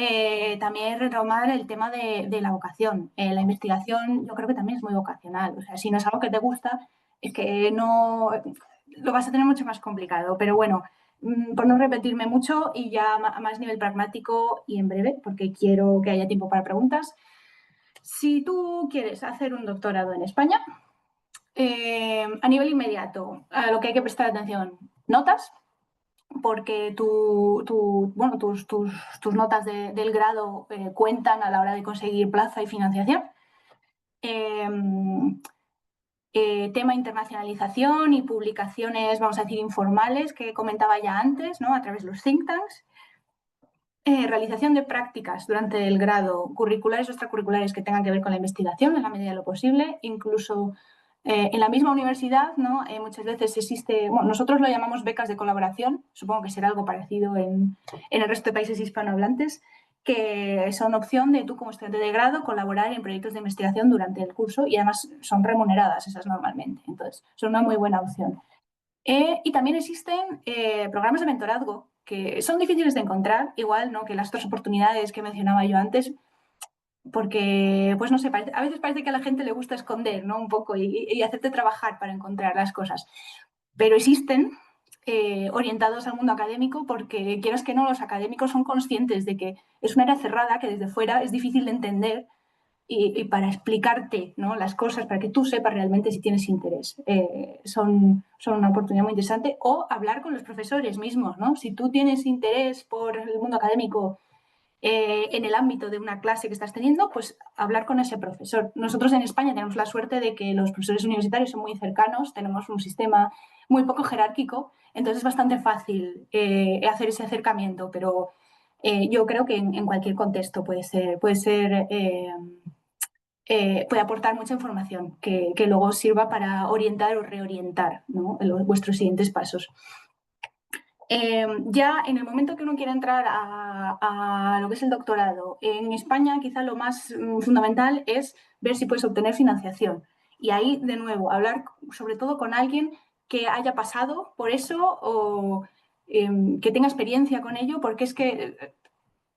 también retomar el tema de la vocación. La investigación yo creo que también es muy vocacional. O sea, si no es algo que te gusta, es que no lo vas a tener mucho más complicado. Pero bueno, por no repetirme mucho y ya a más nivel pragmático y en breve, porque quiero que haya tiempo para preguntas. Si tú quieres hacer un doctorado en España, a nivel inmediato, a lo que hay que prestar atención, notas, porque bueno, tus notas del grado cuentan a la hora de conseguir plaza y financiación. Eh, tema internacionalización y publicaciones, vamos a decir, informales que comentaba ya antes, ¿no? A través de los think tanks. Realización de prácticas durante el grado, curriculares o extracurriculares que tengan que ver con la investigación en la medida de lo posible, incluso en la misma universidad, ¿no? Muchas veces existe, bueno, nosotros lo llamamos becas de colaboración, supongo que será algo parecido en el resto de países hispanohablantes, que son opción de tú como estudiante de grado colaborar en proyectos de investigación durante el curso y además son remuneradas esas normalmente, entonces son una muy buena opción. Y también existen programas de mentorazgo que son difíciles de encontrar, igual ¿no? que las otras oportunidades que mencionaba yo antes, porque, pues no sé, a veces parece que a la gente le gusta esconder ¿no? un poco y hacerte trabajar para encontrar las cosas. Pero existen orientados al mundo académico porque, quieras que no, los académicos son conscientes de que es una área cerrada que desde fuera es difícil de entender y para explicarte ¿no? las cosas, para que tú sepas realmente si tienes interés. Son una oportunidad muy interesante. O hablar con los profesores mismos. ¿no? Si tú tienes interés por el mundo académico en el ámbito de una clase que estás teniendo, pues hablar con ese profesor. Nosotros en España tenemos la suerte de que los profesores universitarios son muy cercanos, tenemos un sistema muy poco jerárquico, entonces es bastante fácil hacer ese acercamiento, pero yo creo que en cualquier contexto puede aportar mucha información que luego sirva para orientar o reorientar ¿no? vuestros siguientes pasos. Ya en el momento que uno quiere entrar a lo que es el doctorado, en España quizá lo más fundamental es ver si puedes obtener financiación. Y ahí, de nuevo, hablar sobre todo con alguien que haya pasado por eso o que tenga experiencia con ello, porque es que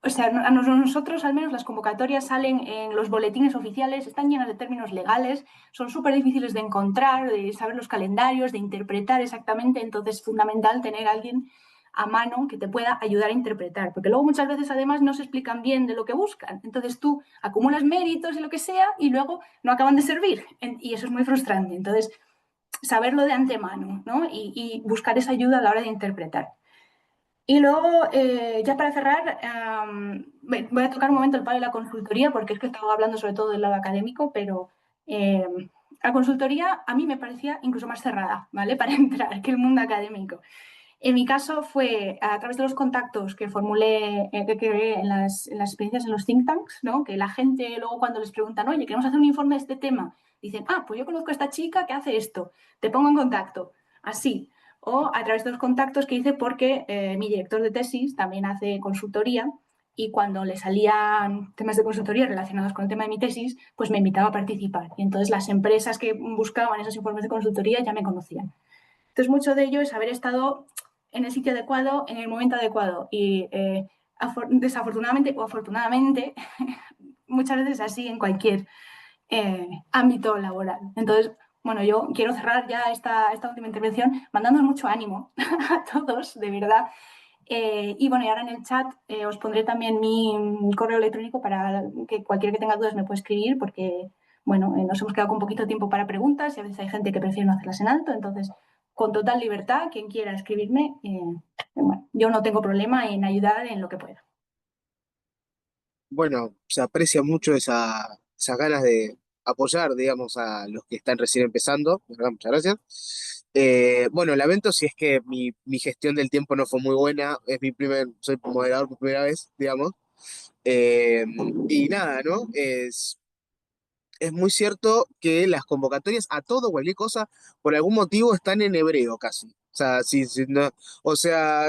o sea, a nosotros al menos las convocatorias salen en los boletines oficiales, están llenas de términos legales, son súper difíciles de encontrar, de saber los calendarios, de interpretar exactamente, entonces es fundamental tener a alguien a mano que te pueda ayudar a interpretar, porque luego muchas veces además no se explican bien de lo que buscan, entonces tú acumulas méritos y lo que sea y luego no acaban de servir y eso es muy frustrante, entonces saberlo de antemano, ¿no? Y buscar esa ayuda a la hora de interpretar. Y luego, ya para cerrar, voy a tocar un momento el palo de la consultoría, porque es que estaba hablando sobre todo del lado académico, pero la consultoría a mí me parecía incluso más cerrada, ¿vale? Para entrar que el mundo académico. En mi caso fue a través de los contactos que formulé, que creé en las experiencias en los think tanks, ¿no? Que la gente luego cuando les preguntan, oye, queremos hacer un informe de este tema, dicen, ah, pues yo conozco a esta chica que hace esto, te pongo en contacto. Así, o a través de los contactos que hice porque mi director de tesis también hace consultoría y cuando le salían temas de consultoría relacionados con el tema de mi tesis, pues me invitaba a participar. Y entonces las empresas que buscaban esos informes de consultoría ya me conocían. Entonces mucho de ello es haber estado en el sitio adecuado, en el momento adecuado y desafortunadamente o afortunadamente muchas veces así en cualquier ámbito laboral. Entonces, bueno, yo quiero cerrar ya esta última intervención mandando mucho ánimo a todos, de verdad. Y bueno, y ahora en el chat os pondré también mi correo electrónico para que cualquiera que tenga dudas me pueda escribir, porque bueno, nos hemos quedado con poquito tiempo para preguntas y a veces hay gente que prefiere no hacerlas en alto, entonces con total libertad, quien quiera escribirme, bueno, yo no tengo problema en ayudar en lo que pueda. Bueno, se aprecia mucho esas ganas de apoyar, digamos, a los que están recién empezando. De verdad, muchas gracias. Bueno, lamento si es que mi gestión del tiempo no fue muy buena. Soy moderador por primera vez, digamos. Eh, y nada, ¿no? Es muy cierto que las convocatorias a todo, cualquier cosa, por algún motivo están en hebreo casi. O sea, no, o sea,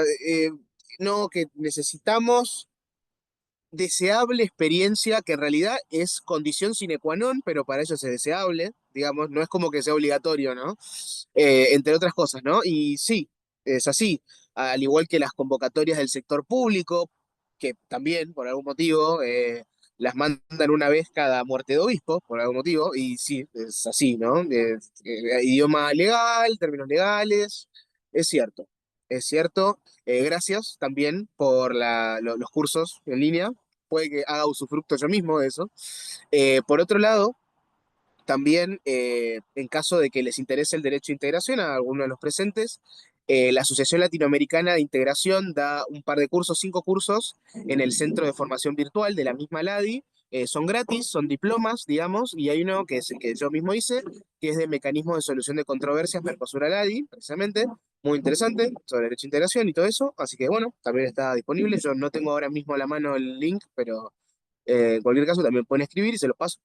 no, que necesitamos deseable experiencia, que en realidad es condición sine qua non, pero para ellos es deseable, digamos, no es como que sea obligatorio, ¿no? Entre otras cosas, ¿no? Y sí, es así, al igual que las convocatorias del sector público, que también, por algún motivo, las mandan una vez cada muerte de obispo, por algún motivo, y sí, es así, ¿no? Idioma legal, términos legales, es cierto. Es cierto, gracias también por los cursos en línea. Puede que haga usufructo yo mismo de eso. Por otro lado, también, en caso de que les interese el derecho de integración a alguno de los presentes, la Asociación Latinoamericana de Integración da un par de cursos, 5 cursos, en el Centro de Formación Virtual de la misma LADI. Son gratis, son diplomas, digamos, y hay uno que es el que yo mismo hice, que es de Mecanismos de Solución de Controversias Mercosur-LADI, precisamente, muy interesante, sobre derecho de integración y todo eso. Así que bueno, también está disponible. Yo no tengo ahora mismo a la mano el link, pero en cualquier caso también pueden escribir y se los paso.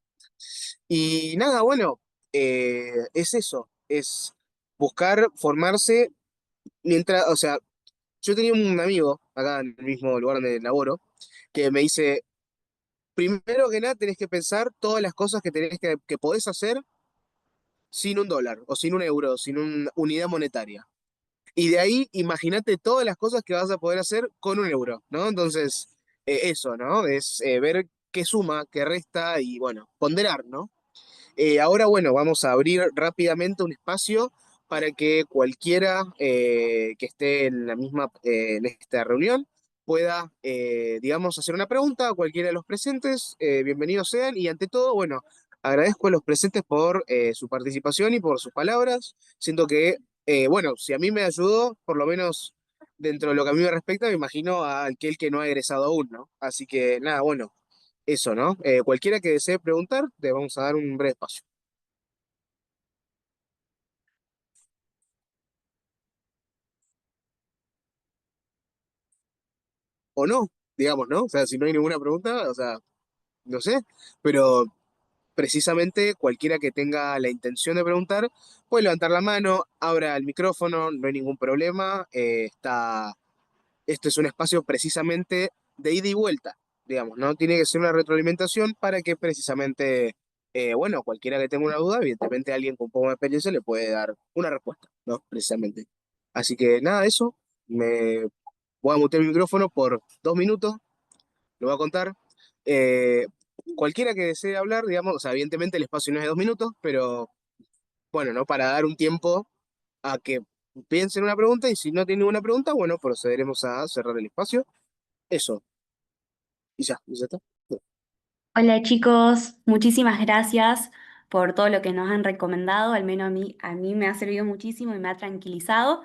Y nada, bueno, es eso, es buscar formarse mientras, o sea, yo tenía un amigo acá en el mismo lugar donde laboro, que me dice, primero que nada tenés que pensar todas las cosas que podés hacer sin $1, o sin €1, sin una unidad monetaria. Y de ahí, imagínate todas las cosas que vas a poder hacer con €1, ¿no? Entonces, eso, ¿no? Es ver qué suma, qué resta y, bueno, ponderar, ¿no? Ahora, bueno, vamos a abrir rápidamente un espacio para que cualquiera que esté en la misma, en esta reunión pueda, digamos, hacer una pregunta a cualquiera de los presentes. Bienvenidos sean y ante todo, bueno, agradezco a los presentes por su participación y por sus palabras. Siento que, bueno, si a mí me ayudó, por lo menos dentro de lo que a mí me respecta, me imagino a aquel que no ha egresado aún, ¿no? Así que nada, bueno, eso, ¿no? Cualquiera que desee preguntar, le vamos a dar un breve espacio. O no, digamos, ¿no? O sea, si no hay ninguna pregunta, o sea, no sé, pero precisamente cualquiera que tenga la intención de preguntar puede levantar la mano, abra el micrófono, no hay ningún problema. Esto es un espacio precisamente de ida y vuelta, digamos, ¿no? Tiene que ser una retroalimentación para que precisamente bueno, cualquiera que tenga una duda, evidentemente alguien con un poco de experiencia le puede dar una respuesta, ¿no? Precisamente. Así que nada, eso. Me voy a mutear el micrófono por 2 minutos, lo voy a contar. Eh, Cualquiera que desee hablar, digamos, o sea, evidentemente el espacio no es de 2 minutos, pero bueno, ¿no? Para dar un tiempo a que piensen una pregunta y si no tienen ninguna pregunta, bueno, procederemos a cerrar el espacio. Eso, y ya está. Hola chicos, muchísimas gracias por todo lo que nos han recomendado, al menos a mí me ha servido muchísimo y me ha tranquilizado.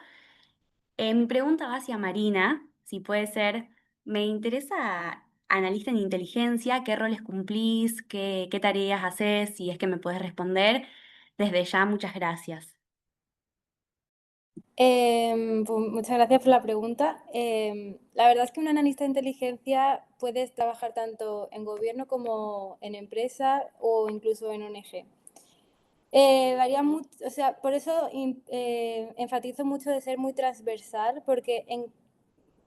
Mi pregunta va hacia Marina, si puede ser, me interesa analista en inteligencia, qué roles cumplís, qué tareas haces, si es que me puedes responder. Desde ya, muchas gracias. Pues muchas gracias por la pregunta. La verdad es que un analista de inteligencia puedes trabajar tanto en gobierno como en empresa o incluso en ONG. Varía mucho, o sea, por eso enfatizo mucho de ser muy transversal, porque en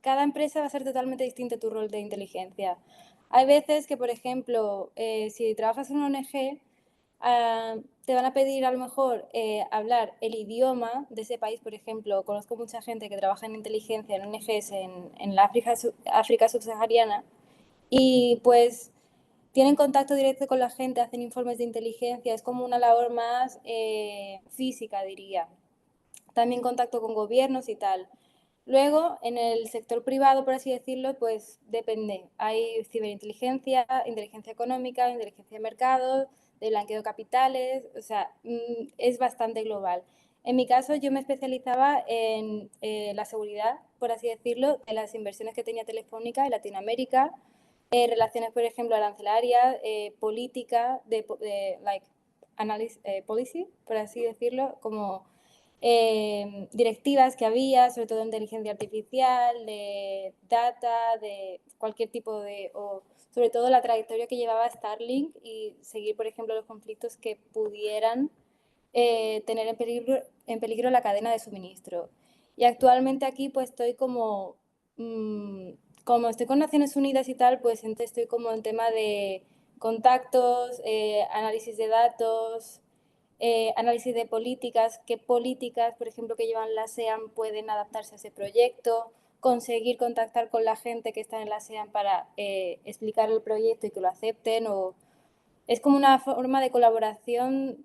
cada empresa va a ser totalmente distinto tu rol de inteligencia. Hay veces que, por ejemplo, si trabajas en una ONG, te van a pedir a lo mejor hablar el idioma de ese país. Por ejemplo, conozco mucha gente que trabaja en inteligencia en ONGs en la África subsahariana y pues tienen contacto directo con la gente, hacen informes de inteligencia, es como una labor más física, diría. También contacto con gobiernos y tal. Luego, en el sector privado, por así decirlo, pues depende. Hay ciberinteligencia, inteligencia económica, inteligencia de mercados, de blanqueo de capitales, o sea, es bastante global. En mi caso, yo me especializaba en la seguridad, por así decirlo, de las inversiones que tenía Telefónica en Latinoamérica, relaciones, por ejemplo, arancelarias, política, like, policy, por así decirlo, como directivas que había, sobre todo en inteligencia artificial, de data, de cualquier tipo de, o sobre todo la trayectoria que llevaba Starlink y seguir, por ejemplo, los conflictos que pudieran tener en peligro la cadena de suministro. Y actualmente aquí pues estoy como estoy con Naciones Unidas y tal, pues entonces estoy como en tema de contactos, análisis de datos, análisis de políticas, qué políticas, por ejemplo, que llevan la ASEAN pueden adaptarse a ese proyecto, conseguir contactar con la gente que está en la ASEAN para explicar el proyecto y que lo acepten. O es como una forma de colaboración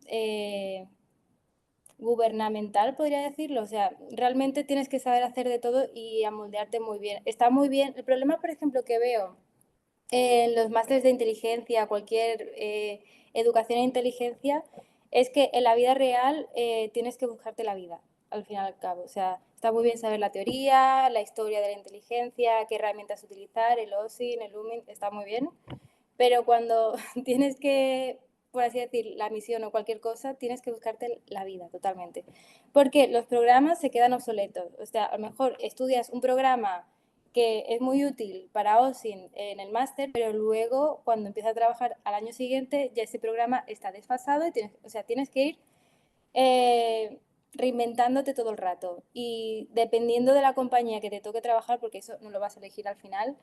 gubernamental, podría decirlo. O sea, realmente tienes que saber hacer de todo y amoldearte muy bien. Está muy bien. El problema, por ejemplo, que veo en los másteres de inteligencia, cualquier educación en inteligencia, es que en la vida real tienes que buscarte la vida, al fin y al cabo. O sea, está muy bien saber la teoría, la historia de la inteligencia, qué herramientas utilizar, el OSINT, el UMINT, está muy bien, pero cuando tienes que, por así decir, la misión o cualquier cosa, tienes que buscarte la vida totalmente. Porque los programas se quedan obsoletos. O sea, a lo mejor estudias un programa que es muy útil para OSINT en el máster, pero luego cuando empiezas a trabajar al año siguiente ya ese programa está desfasado y tienes que ir eh, reinventándote todo el rato. Y dependiendo de la compañía que te toque trabajar, porque eso no lo vas a elegir al final,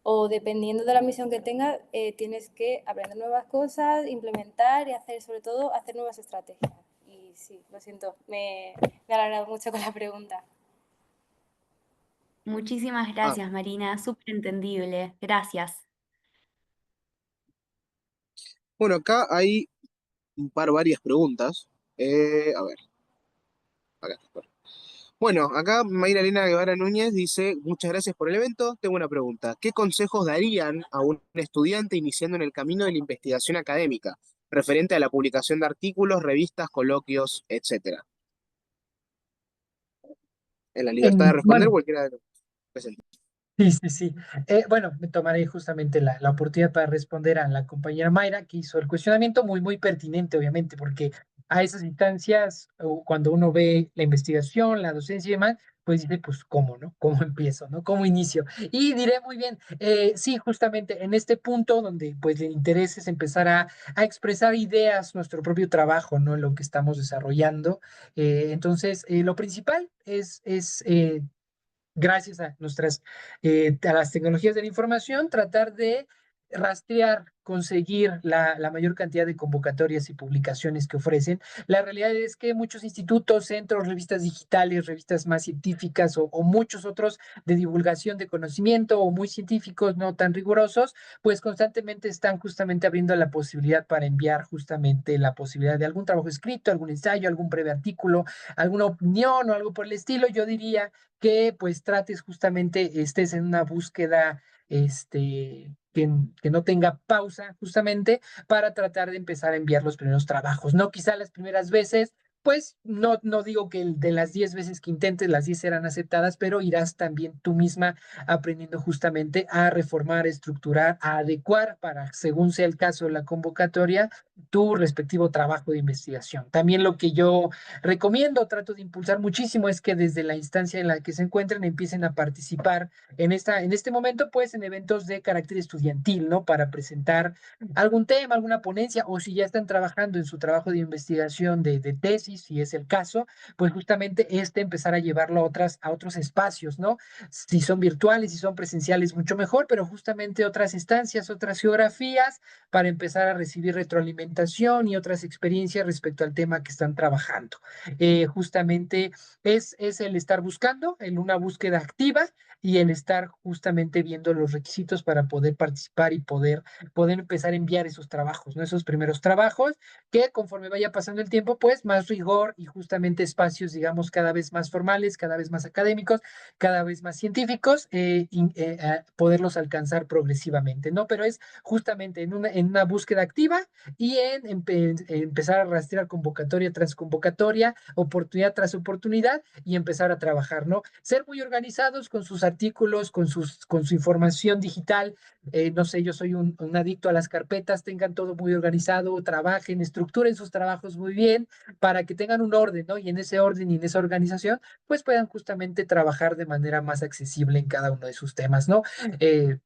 o dependiendo de la misión que tengas, tienes que aprender nuevas cosas, implementar y hacer, sobre todo, hacer nuevas estrategias. Y sí, lo siento, me ha alargado mucho con la pregunta. Muchísimas Ah, gracias, Marina, súper entendible. Gracias. bueno, acá hay varias preguntas. A ver, acá está. Bueno, acá Mayra Elena Guevara Núñez dice, muchas gracias por el evento. Tengo una pregunta. ¿Qué consejos darían a un estudiante iniciando en el camino de la investigación académica, referente a la publicación de artículos, revistas, coloquios, etcétera? En la libertad de responder Bueno, cualquiera de los presentes. sí, sí, sí. Bueno, me tomaré justamente la oportunidad para responder a la compañera Mayra, que hizo el cuestionamiento muy, muy pertinente, obviamente, porque a esas instancias, o cuando uno ve la investigación, la docencia y demás, pues dice, pues, ¿cómo, no? ¿Cómo empiezo, no? ¿Cómo inicio? Y diré muy bien, sí, justamente en este punto donde, pues, el interés es empezar a expresar ideas, nuestro propio trabajo, ¿no? Lo que estamos desarrollando. Entonces, lo principal es gracias a a las tecnologías de la información, tratar de rastrear, conseguir la mayor cantidad de convocatorias y publicaciones que ofrecen. La realidad es que muchos institutos, centros, revistas digitales, revistas más científicas o muchos otros de divulgación de conocimiento o muy científicos, no tan rigurosos, pues constantemente están justamente abriendo la posibilidad para enviar justamente la posibilidad de algún trabajo escrito, algún ensayo, algún breve artículo, alguna opinión o algo por el estilo. Yo diría que pues trates justamente, estés en una búsqueda que no tenga pausa justamente para tratar de empezar a enviar los primeros trabajos. No quizá las primeras veces, pues no digo que de las 10 veces que intentes, las 10 serán aceptadas, pero irás también tú misma aprendiendo justamente a reformar, estructurar, a adecuar para, según sea el caso de la convocatoria, tu respectivo trabajo de investigación. También lo que yo recomiendo, trato de impulsar muchísimo, es que desde la instancia en la que se encuentren empiecen a participar en este momento, pues, en eventos de carácter estudiantil, ¿no? Para presentar algún tema, alguna ponencia, o si ya están trabajando en su trabajo de investigación de tesis, si es el caso, pues justamente empezar a llevarlo a otros espacios, ¿no? Si son virtuales, si son presenciales, mucho mejor, pero justamente otras instancias, otras geografías, para empezar a recibir retroalimentación y otras experiencias respecto al tema que están trabajando. Justamente es el estar buscando, en una búsqueda activa, y el estar justamente viendo los requisitos para poder participar y poder empezar a enviar esos trabajos, ¿no? Esos primeros trabajos que conforme vaya pasando el tiempo, pues más rigor y justamente espacios, digamos, cada vez más formales, cada vez más académicos, cada vez más científicos, poderlos alcanzar progresivamente, ¿no? Pero es justamente en una búsqueda activa y empezar a rastrear convocatoria tras convocatoria, oportunidad tras oportunidad y empezar a trabajar, ¿no? Ser muy organizados con sus artículos, con su información digital. No sé, yo soy un adicto a las carpetas, tengan todo muy organizado, trabajen, estructuren sus trabajos muy bien para que tengan un orden, ¿no? Y en ese orden y en esa organización, pues puedan justamente trabajar de manera más accesible en cada uno de sus temas, ¿no? Eh,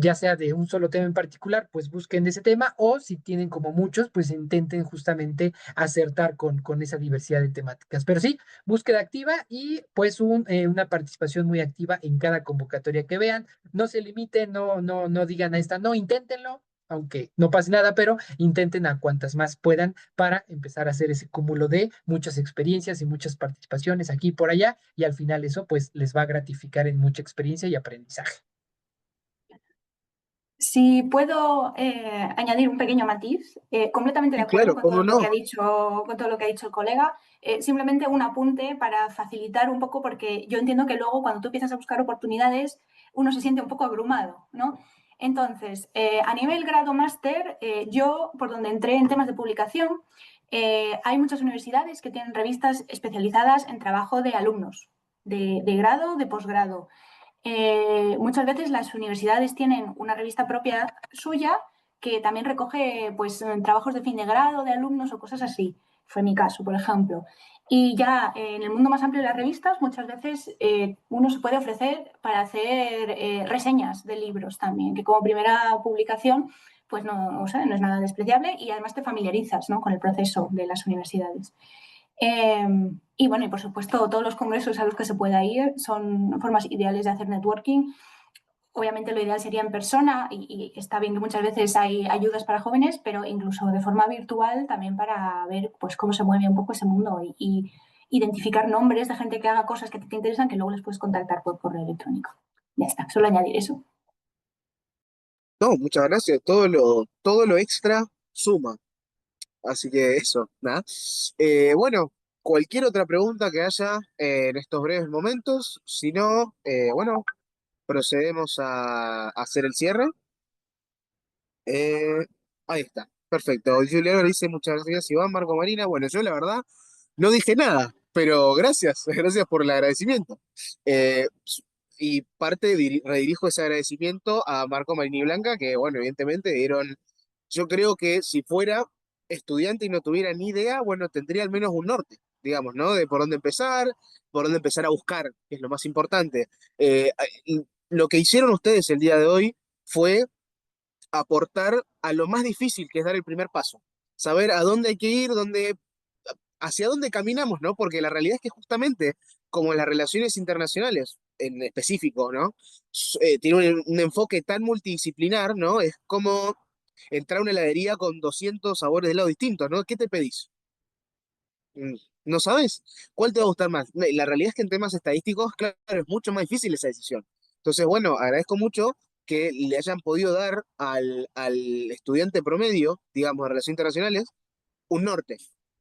ya sea de un solo tema en particular, pues busquen ese tema, o si tienen como muchos, pues intenten justamente acertar con esa diversidad de temáticas. Pero sí, búsqueda activa y pues una participación muy activa en cada convocatoria que vean. No se limiten, no digan a esta, no, inténtenlo, aunque no pase nada, pero intenten a cuantas más puedan para empezar a hacer ese cúmulo de muchas experiencias y muchas participaciones aquí y por allá, y al final eso pues les va a gratificar en mucha experiencia y aprendizaje. Si puedo añadir un pequeño matiz, completamente de Sí, acuerdo claro, con todo cómo lo que no. ha dicho, con todo lo que ha dicho el colega. Simplemente un apunte para facilitar un poco, porque yo entiendo que luego cuando tú empiezas a buscar oportunidades, uno se siente un poco abrumado, ¿no? Entonces, a nivel grado máster, yo, por donde entré en temas de publicación, hay muchas universidades que tienen revistas especializadas en trabajo de alumnos, de grado, de posgrado. Muchas veces las universidades tienen una revista propia suya que también recoge pues, trabajos de fin de grado de alumnos o cosas así. Fue mi caso, por ejemplo. Y ya en el mundo más amplio de las revistas, muchas veces uno se puede ofrecer para hacer reseñas de libros también, que como primera publicación pues no, o sea, no es nada despreciable y además te familiarizas, ¿no? Con el proceso de las universidades. Y bueno, y por supuesto, todos los congresos a los que se pueda ir son formas ideales de hacer networking. Obviamente lo ideal sería en persona y está bien que muchas veces hay ayudas para jóvenes, pero incluso de forma virtual también para ver pues, cómo se mueve un poco ese mundo y identificar nombres de gente que haga cosas que te interesan que luego les puedes contactar por correo electrónico. Ya está, solo añadir eso. No, muchas gracias. Todo lo extra suma. Así que eso, nada. Bueno, cualquier otra pregunta que haya en estos breves momentos. Si no, bueno, procedemos a hacer el cierre. Eh, Ahí está. Perfecto. Juliano dice muchas gracias, Iván, Marco Marina. Bueno, yo la verdad no dije nada, pero gracias, gracias por el agradecimiento. Eh, y redirijo ese agradecimiento a Marco Marini y Blanca, que bueno, evidentemente dieron, yo creo que si fuera estudiante y no tuviera ni idea, bueno, tendría al menos un norte, digamos, ¿no? De por dónde empezar a buscar, que es lo más importante. Y lo que hicieron ustedes el día de hoy fue aportar a lo más difícil, que es dar el primer paso. Saber a dónde hay que ir, hacia dónde caminamos, ¿no? Porque la realidad es que justamente, como en las relaciones internacionales, en específico, ¿no? Tiene un enfoque tan multidisciplinar, ¿no? Es como entrar a una heladería con 200 sabores de helado distintos, ¿no? ¿Qué te pedís? Mm, ¿No sabes? ¿Cuál te va a gustar más? La realidad es que en temas estadísticos, claro, es mucho más difícil esa decisión. Entonces, bueno, agradezco mucho que le hayan podido dar al estudiante promedio, digamos, de Relaciones Internacionales, un norte,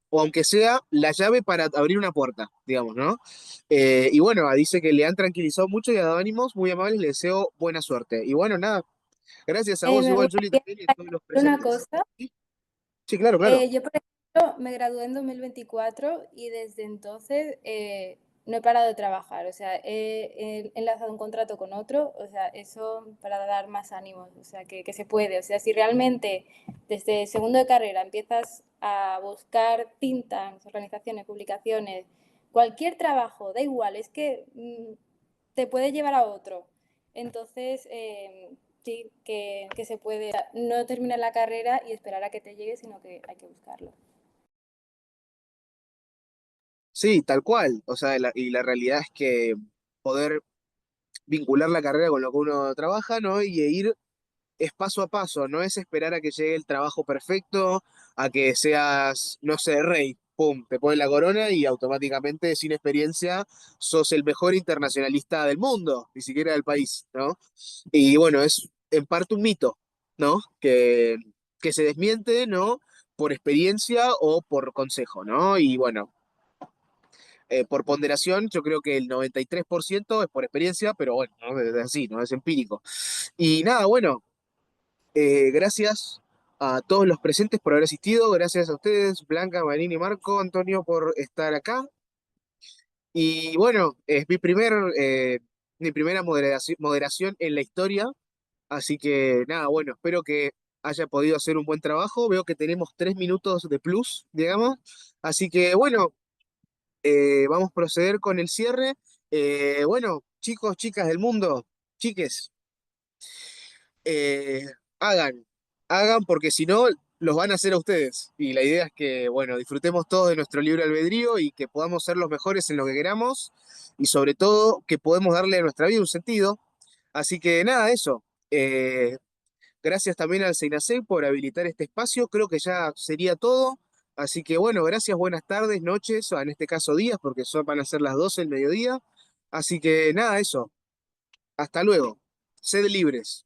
o aunque sea la llave para abrir una puerta, digamos, ¿no? Y bueno, dice que le han tranquilizado mucho y ha dado ánimos muy amables, le deseo buena suerte. Y bueno, nada, gracias a vos Me igual, Julie, gustaría también y a todos los decir una presentes. cosa. Sí, sí, claro, claro. Yo, por ejemplo, me gradué en 2024 y desde entonces no he parado de trabajar. O sea, he enlazado un contrato con otro, o sea, eso para dar más ánimos, o sea, que se puede. O sea, si realmente desde segundo de carrera empiezas a buscar tintas, organizaciones, publicaciones, cualquier trabajo, da igual, es que te puede llevar a otro. Entonces, sí, que se puede no terminar la carrera y esperar a que te llegue, sino que hay que buscarlo. Sí, tal cual. O sea, y la realidad es que poder vincular la carrera con lo que uno trabaja, ¿no? Y ir es paso a paso, no es esperar a que llegue el trabajo perfecto, a que seas, no sé, rey, pum, te ponen la corona y automáticamente, sin experiencia, sos el mejor internacionalista del mundo, ni siquiera del país, ¿no? Y bueno, es en parte un mito, ¿no? Que se desmiente, ¿no? Por experiencia o por consejo, ¿no? Y bueno, por ponderación, yo creo que el 93% es por experiencia, pero bueno, ¿no? Es así, ¿no? Es empírico. Y nada, bueno. Gracias a todos los presentes por haber asistido. Gracias a ustedes, Blanca, Marín y Marco, Antonio, por estar acá. Y bueno, es mi primera moderación en la historia. Así que nada, bueno, espero que haya podido hacer un buen trabajo. Veo que tenemos 3 minutos de plus, digamos. Así que bueno, vamos a proceder con el cierre. Bueno, chicos, chicas del mundo, chiques. eh, hagan, hagan porque si no, los van a hacer a ustedes. Y la idea es que, bueno, disfrutemos todos de nuestro libre albedrío y que podamos ser los mejores en lo que queramos y sobre todo que podemos darle a nuestra vida un sentido. Así que nada, eso. Gracias también al Seinasec por habilitar este espacio. Creo que ya sería todo. Así que bueno, gracias, buenas tardes, noches, o en este caso días, porque van a ser las 12 del mediodía. Así que nada, eso. Hasta luego. Sed libres.